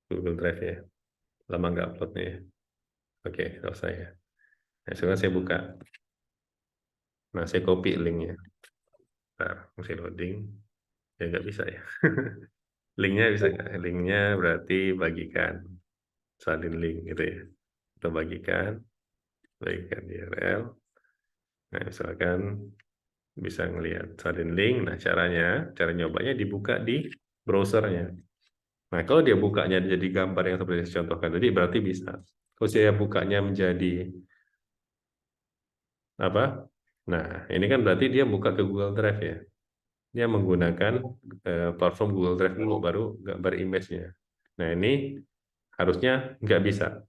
Google Drive ya. Lama nggak uploadnya ya. Oke, selesai ya. Nah, sekarang saya buka. Nah, saya copy linknya. Bentar, masih loading. Ya nggak bisa ya. Linknya bisa nggak? Linknya berarti bagikan. Salin link gitu ya. Kita bagikan URL. Nah, misalkan bisa ngelihat salin link. Nah, cara nyobanya dibuka di browsernya. Nah, kalau dia bukanya jadi gambar yang seperti saya contohkan tadi, berarti bisa. Kalau saya bukanya menjadi apa? Nah, ini kan berarti dia buka ke Google Drive ya. Dia menggunakan platform Google Drive dulu, baru gambar image-nya. Nah, ini harusnya nggak bisa.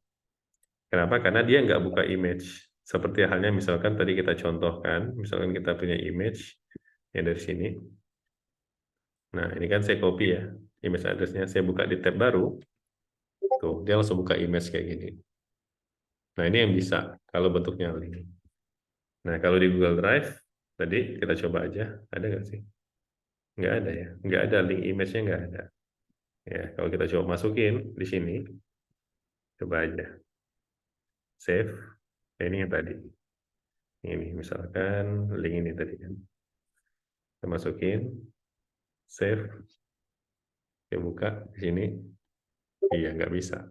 Kenapa? Karena dia nggak buka image. Seperti halnya misalkan tadi kita contohkan, misalkan kita punya image yang dari sini. Nah, ini kan saya copy ya, image address-nya. Saya buka di tab baru, tuh, dia langsung buka image kayak gini. Nah, ini yang bisa, kalau bentuknya link. Nah, kalau di Google Drive, tadi kita coba aja, ada nggak sih? Nggak ada ya, nggak ada, link image-nya nggak ada. Ya, kalau kita coba masukin di sini, coba aja. Save, ini yang tadi. Ini, misalkan link ini tadi kan. Kita masukin, save, saya buka di sini, iya nggak bisa.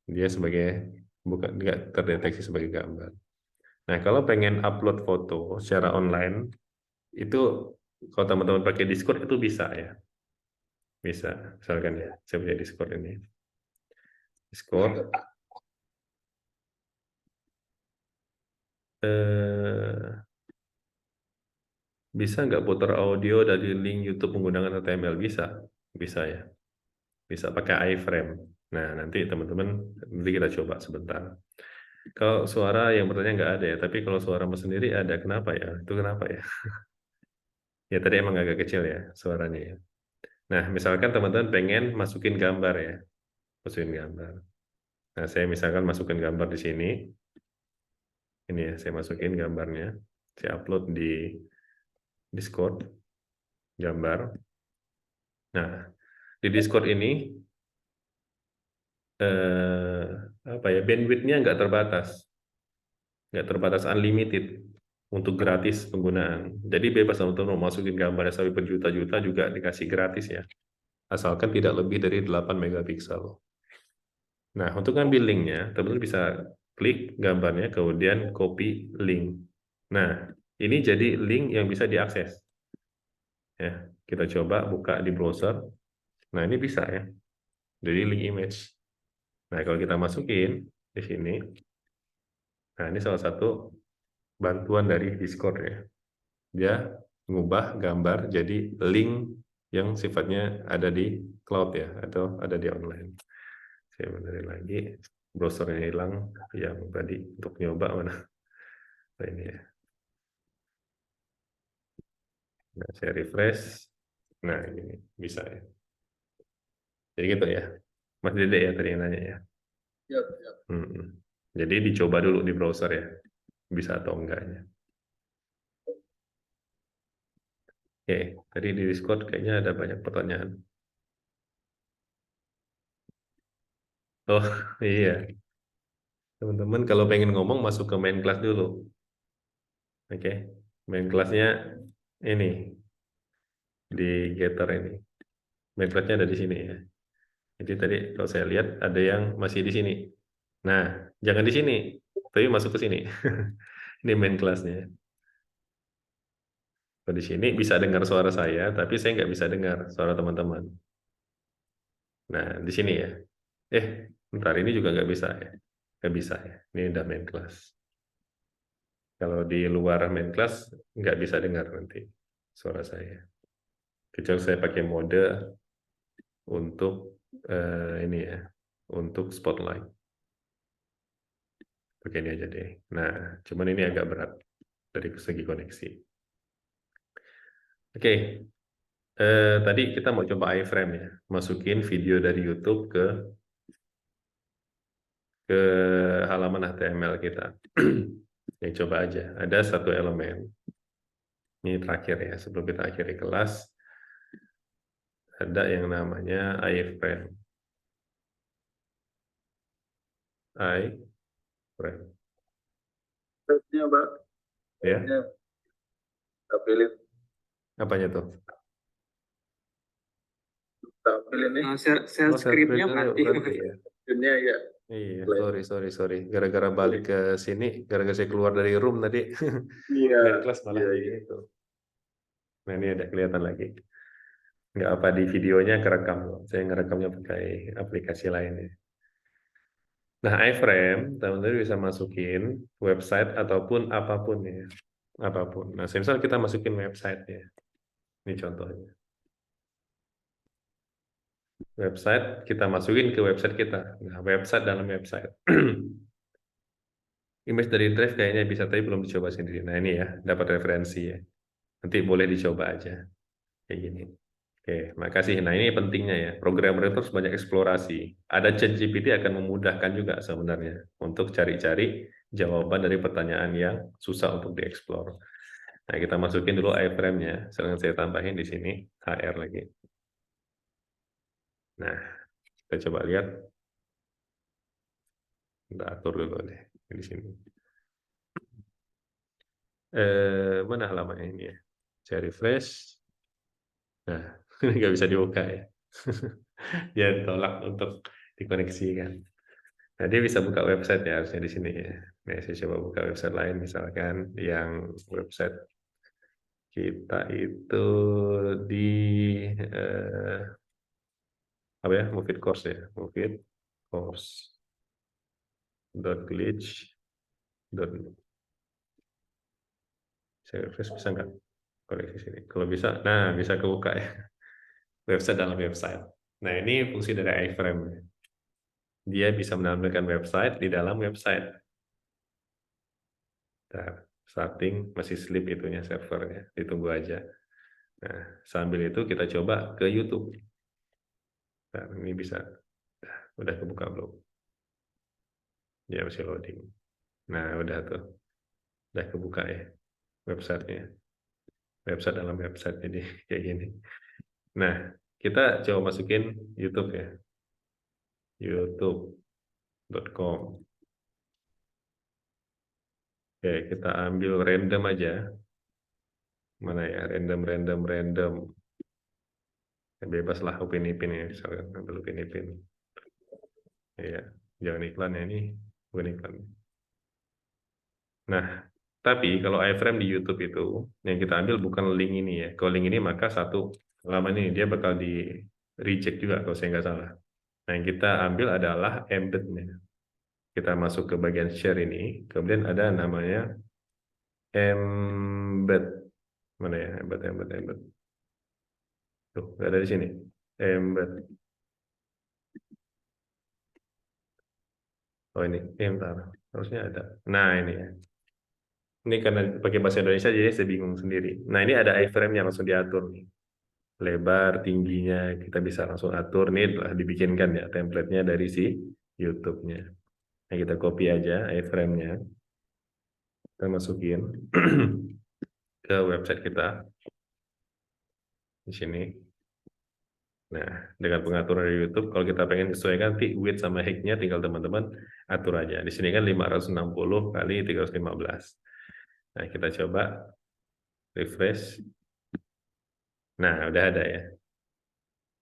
Dia sebagai bukan nggak terdeteksi sebagai gambar. Nah, kalau pengen upload foto secara online, itu kalau teman-teman pakai Discord itu bisa ya. Bisa, misalkan ya, saya punya Discord ini. Discord, bisa nggak putar audio dari link YouTube menggunakan HTML? Bisa, bisa ya. Bisa pakai iframe. Nah, nanti teman-teman, nanti kita coba sebentar. Kalau suara yang bertanya nggak ada ya, tapi kalau suara mas sendiri ada, kenapa ya? Itu kenapa ya? Ya tadi emang agak kecil ya suaranya ya. Nah, misalkan teman-teman pengen masukin gambar ya, masukin gambar. Nah, saya misalkan masukin gambar di sini, ini ya, saya masukin gambarnya, saya upload di Discord, gambar. Nah, di Discord ini, apa ya, bandwidth-nya nggak terbatas unlimited untuk gratis penggunaan. Jadi bebas teman-teman mau masukin gambarnya sampai berjuta-juta juga dikasih gratis ya, asalkan tidak lebih dari 8 megapiksel. Nah, untuk ngambil linknya, teman-teman bisa klik gambarnya, kemudian copy link. Nah, ini jadi link yang bisa diakses. Ya, kita coba buka di browser. Nah, ini bisa ya. Jadi link image. Nah, kalau kita masukin di sini, nah ini salah satu bantuan dari Discord ya. Dia mengubah gambar jadi link yang sifatnya ada di cloud ya, atau ada di online. Saya benerin lagi, browsernya hilang yang tadi untuk nyoba mana. Nah, ini ya. Nah, saya refresh. Nah, ini bisa ya. Jadi gitu ya. Mas Dede ya tadi yang nanya ya. Siap, siap. Hmm. Jadi dicoba dulu di browser ya. Bisa atau enggaknya. Oke, tadi di Discord kayaknya ada banyak pertanyaan. Oh, iya. Teman-teman kalau pengen ngomong masuk ke main class dulu. Oke. Main kelasnya ini di Getter ini. Main kelasnya ada di sini ya. Jadi tadi kalau saya lihat ada yang masih di sini. Nah, jangan di sini, tapi masuk ke sini. Ini main kelasnya. Kalau di sini bisa dengar suara saya, tapi saya nggak bisa dengar suara teman-teman. Nah, di sini ya. Bentar, ini juga nggak bisa ya. Nggak bisa ya. Ini udah main kelas. Kalau di luar main kelas, nggak bisa dengar nanti suara saya. Kecuali saya pakai mode untuk ini ya, untuk spotlight. Pakai ini aja deh. Nah, cuman ini agak berat dari segi koneksi. Oke, tadi kita mau coba iframe ya, masukin video dari YouTube ke halaman HTML kita. Ya, coba aja. Ada satu elemen. Ini terakhir ya, sebelum kita akhiri kelas, ada yang namanya iframe. Iframe. Tab-nya, Pak. Ya, Tab-nya. Kita pilih. apanya tuh? Kita pilih nih. Share Oh, share screen-nya screen-nya mati. berarti ya. Screen-nya ya. Iya, Slide. sorry. Gara-gara balik ke sini, gara-gara saya keluar dari room tadi, Iya. main kelas malah Iya, jadi iya. itu. Nah, ini ada kelihatan lagi. Nggak apa di videonya kerekam loh. Saya ngerekamnya pakai aplikasi lain ya. Nah, iframe, teman-teman bisa masukin website ataupun apapun ya. Apapun. Nah, misal kita masukin website ya. Ini contohnya. Website, kita masukin ke website kita. Nah, website dalam website. Image dari Drive kayaknya bisa, tapi belum dicoba sendiri. Nah, ini ya, dapat referensi ya. Nanti boleh dicoba aja. Kayak gini. Oke, makasih. Nah, ini pentingnya ya. Programmer itu harus banyak eksplorasi. Ada ChatGPT akan memudahkan juga sebenarnya untuk cari-cari jawaban dari pertanyaan yang susah untuk dieksplor. Nah, kita masukin dulu iframe-nya. Sekarang saya tambahin di sini HR lagi. Nah, kita coba lihat. Kita atur dulu deh di sini. Mana halamannya ini ya? Saya refresh. Nah, ini nggak bisa dibuka ya. Dia tolak untuk dikoneksikan. Nah, dia bisa buka website ya, harusnya di sini ya. Nah, saya coba buka website lain, misalkan yang website kita itu di apa ya, Move It Course ya, Move It Course .glitch. Saya refresh bisa nggak? Koleksi sini. Kalau bisa, nah bisa kebuka ya. Website dalam website. Nah, ini fungsi dari iframe. Dia bisa menampilkan website di dalam website. Nah, starting masih sleep itunya servernya, ditunggu aja. Nah, sambil itu kita coba ke YouTube. Nah, ini bisa. Nah, udah kebuka belum? Ya, masih loading. Nah, udah tuh. Udah kebuka ya websitenya. Website dalam website, jadi kayak gini. Nah, kita coba masukin YouTube ya. youtube.com. Oke, kita ambil random aja. Mana ya? Random. Bebas lah Upin Ipin ya, misalkan ambil Upin Ipin. Ya, jangan iklan ya, ini bukan iklan. Nah, tapi kalau iframe di YouTube itu yang kita ambil bukan link ini ya. Kalau link ini maka satu halaman ini dia bakal di reject juga kalau saya nggak salah. Nah, yang kita ambil adalah embed-nya. Kita masuk ke bagian share ini, kemudian ada namanya embed. Mana ya? Embed. Tuh, nggak ada di sini. Embed. Oh ini, bentar. Harusnya ada. Nah ini ya. Ini karena pakai bahasa Indonesia jadi saya bingung sendiri. Nah ini ada iframe-nya langsung diatur nih. Lebar, tingginya kita bisa langsung atur. Ini telah dibikinkan ya template-nya dari si YouTube-nya. Nah kita copy aja iframe-nya. Kita masukin ke website kita. Di sini. Nah, dengan pengaturan dari YouTube, kalau kita pengen sesuaikan width sama height-nya, tinggal teman-teman atur aja. Di sini kan 560 kali 315. Nah, kita coba refresh. Nah, udah ada ya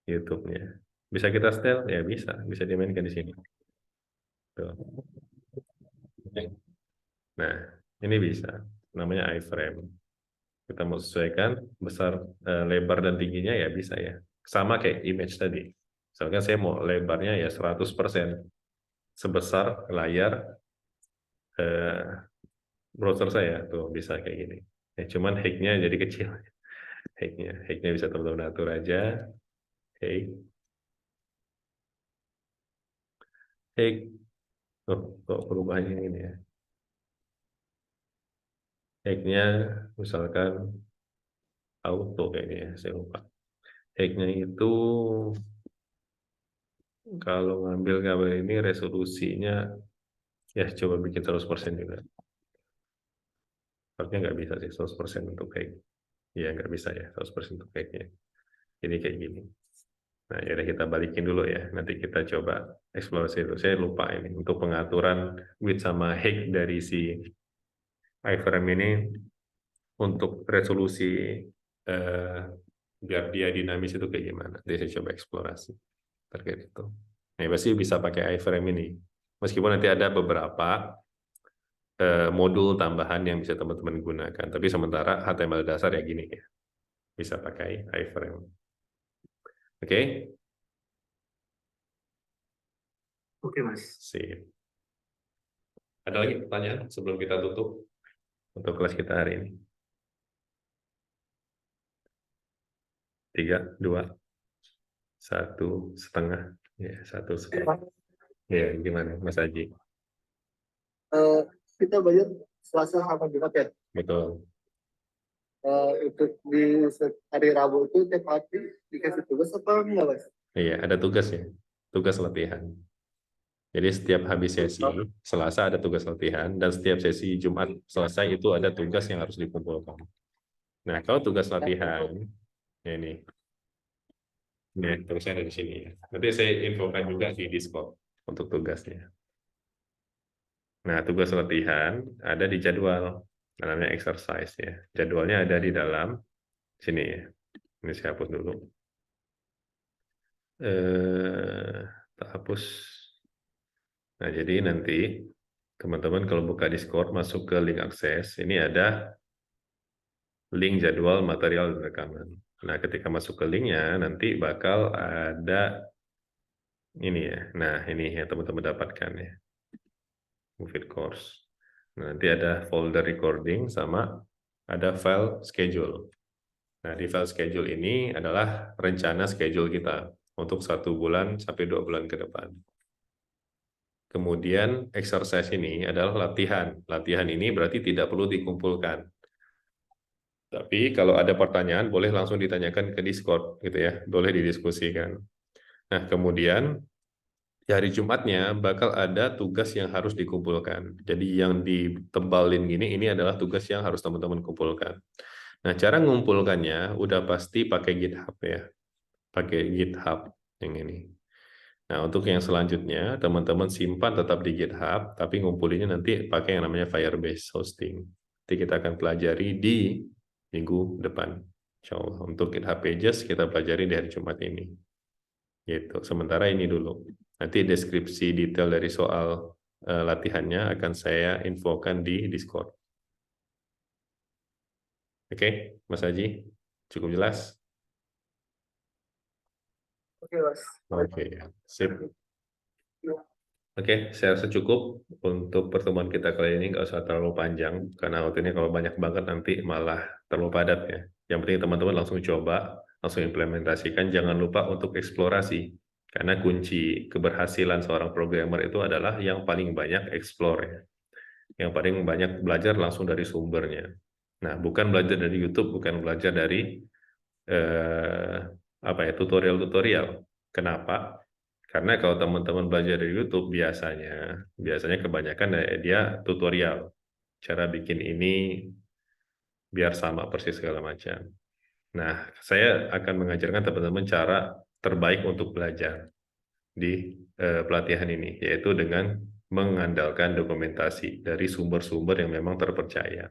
YouTube-nya. Bisa kita setel? Ya bisa dimainkan di sini. Tuh. Nah, ini bisa. Namanya iframe. Kita mau sesuaikan besar, lebar dan tingginya ya bisa ya. Sama kayak image tadi. Misalkan saya mau lebarnya ya 100% sebesar layar browser saya. Tuh bisa kayak gini. Ya, cuman height-nya jadi kecil. Height-nya bisa teman-teman atur aja. Height. Oh, kok perubahannya ini ya. Height-nya misalkan auto kayaknya ya, saya lupa. Height-nya itu kalau ngambil gambar ini resolusinya ya coba bikin 100% juga. Artinya nggak bisa sih 100% untuk height. Ya nggak bisa ya 100% untuk height-nya. Jadi kayak gini. Nah ya udah kita balikin dulu ya. Nanti kita coba eksplorasi dulu. Saya lupa ini untuk pengaturan width sama height dari si iframe ini untuk resolusi biar dia dinamis itu kayak gimana. Jadi saya coba eksplorasi terkait itu. Nah, pasti bisa pakai iframe ini. Meskipun nanti ada beberapa modul tambahan yang bisa teman-teman gunakan. Tapi sementara HTML dasar ya gini ya. Bisa pakai iframe. Oke? Oke, Mas. Sip. Ada lagi pertanyaan sebelum kita tutup untuk kelas kita hari ini? 3, 2, 1,5. Ya, 1,5. Ya, gimana Mas Aji? Kita bayar Selasa sama Jumat ya. Betul. Untuk di hari Rabu itu tiap hari dikasih tugas apa enggak, Mas? Iya, ada tugas ya. Tugas latihan. Jadi setiap habis sesi, Selasa ada tugas latihan, dan setiap sesi Jumat selesai itu ada tugas yang harus dikumpulkan. Nah, kalau tugas latihan, ya ini tugasnya ada di sini ya. Nanti saya infokan juga di Discord untuk tugasnya. Nah, tugas latihan ada di jadwal, namanya exercise ya. Jadwalnya ada di dalam sini ya. Ini saya hapus dulu. Tak hapus. Nah, jadi nanti teman-teman kalau buka Discord masuk ke link akses, ini ada link jadwal material dan rekaman. Nah, ketika masuk ke linknya nanti bakal ada ini ya. Nah, ini yang teman-teman dapatkan ya. Move course. Nah, nanti ada folder recording sama ada file schedule. Nah, di file schedule ini adalah rencana schedule kita untuk 1 bulan sampai 2 bulan ke depan. Kemudian exercise ini adalah latihan. Latihan ini berarti tidak perlu dikumpulkan. Tapi kalau ada pertanyaan boleh langsung ditanyakan ke Discord gitu ya, boleh didiskusikan. Nah, kemudian di hari Jumatnya bakal ada tugas yang harus dikumpulkan. Jadi yang ditebalin gini ini adalah tugas yang harus teman-teman kumpulkan. Nah, cara ngumpulkannya udah pasti pakai GitHub ya. Pakai GitHub yang ini. Nah, untuk yang selanjutnya, teman-teman simpan tetap di GitHub, tapi ngumpulinnya nanti pakai yang namanya Firebase Hosting. Nanti kita akan pelajari di minggu depan. Insya Allah. Untuk GitHub Pages, kita pelajari di hari Jumat ini. Gitu. Sementara ini dulu. Nanti deskripsi detail dari soal latihannya akan saya infokan di Discord. Oke, Mas Haji? Cukup jelas? Oke, Mas. Oke, sip. Oke, saya rasa cukup untuk pertemuan kita kali ini, nggak usah terlalu panjang, karena waktu ini kalau banyak banget nanti malah terlalu padat ya. Yang penting teman-teman langsung coba, langsung implementasikan, jangan lupa untuk eksplorasi. Karena kunci keberhasilan seorang programmer itu adalah yang paling banyak explore ya. Yang paling banyak belajar langsung dari sumbernya. Nah, bukan belajar dari YouTube, bukan belajar dari tutorial-tutorial. Kenapa? Karena kalau teman-teman belajar dari YouTube biasanya kebanyakan dia tutorial. Cara bikin ini biar sama persis segala macam. Nah, saya akan mengajarkan teman-teman cara terbaik untuk belajar di pelatihan ini, yaitu dengan mengandalkan dokumentasi dari sumber-sumber yang memang terpercaya.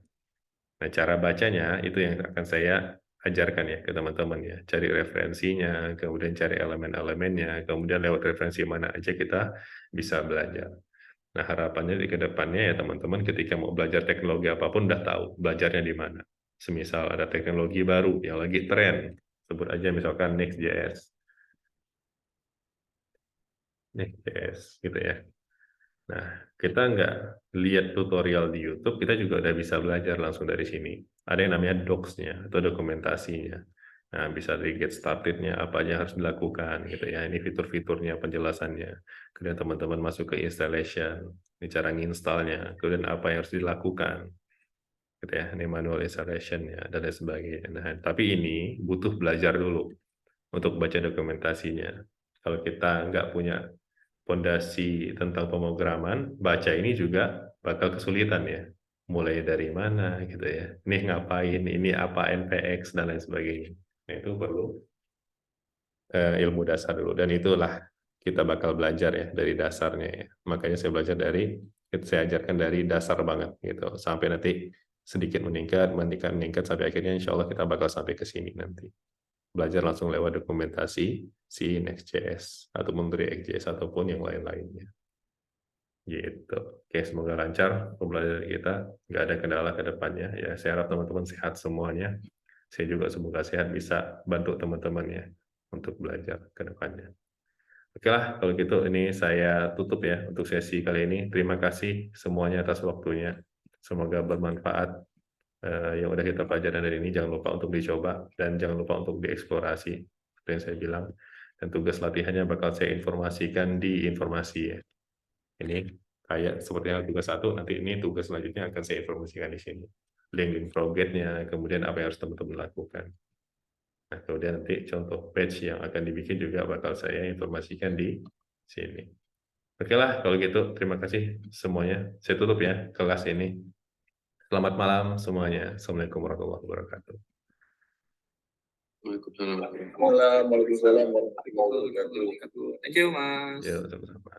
Nah, cara bacanya itu yang akan saya ajarkan ya ke teman-teman ya. Cari referensinya, kemudian cari elemen-elemennya, kemudian lewat referensi mana aja kita bisa belajar. Nah, harapannya di kedepannya ya teman-teman ketika mau belajar teknologi apapun udah tahu belajarnya di mana. Semisal ada teknologi baru yang lagi tren, sebut aja misalkan Next.js. Next.js gitu ya. Nah, kita nggak lihat tutorial di YouTube, kita juga udah bisa belajar langsung dari sini. Ada yang namanya docs-nya atau dokumentasinya. Nah, bisa dari get started-nya, apa aja yang harus dilakukan gitu ya. Ini fitur-fiturnya, penjelasannya. Kemudian teman-teman masuk ke installation, ini cara nginstalnya, kemudian apa yang harus dilakukan gitu ya. Ini manual installation-nya dan lain sebagainya. Nah, tapi ini butuh belajar dulu untuk baca dokumentasinya. Kalau kita nggak punya fondasi tentang pemrograman, baca ini juga bakal kesulitan ya. Mulai dari mana gitu ya. Ini ngapain, ini apa NPX dan lain sebagainya. Nah, itu perlu ilmu dasar dulu dan itulah kita bakal belajar ya dari dasarnya ya. Makanya saya belajar saya ajarkan dari dasar banget gitu sampai nanti sedikit meningkat, sampai akhirnya insya Allah kita bakal sampai ke sini nanti. Belajar langsung lewat dokumentasi si Next.js ataupun React.js ataupun yang lain-lainnya. Gitu. Oke, semoga lancar pembelajaran kita, nggak ada kendala ke depannya. Ya, saya harap teman-teman sehat semuanya. Saya juga semoga sehat bisa bantu teman-teman ya untuk belajar ke depannya. Oke lah, kalau gitu ini saya tutup ya untuk sesi kali ini. Terima kasih semuanya atas waktunya. Semoga bermanfaat yang udah kita pelajari dari ini. Jangan lupa untuk dicoba dan jangan lupa untuk dieksplorasi seperti yang saya bilang. Dan tugas latihannya bakal saya informasikan di informasi ya. Ini kayak sepertinya tugas 1, nanti ini tugas selanjutnya akan saya informasikan di sini. Link progress-nya, kemudian apa yang harus teman-teman lakukan. Nah, kemudian nanti contoh batch yang akan dibikin juga bakal saya informasikan di sini. Oke lah, kalau gitu terima kasih semuanya. Saya tutup ya kelas ini. Selamat malam semuanya. Assalamualaikum warahmatullahi wabarakatuh. Waalaikumsalam warahmatullahi wabarakatuh. Thank you, Mas. Ya, sama-sama.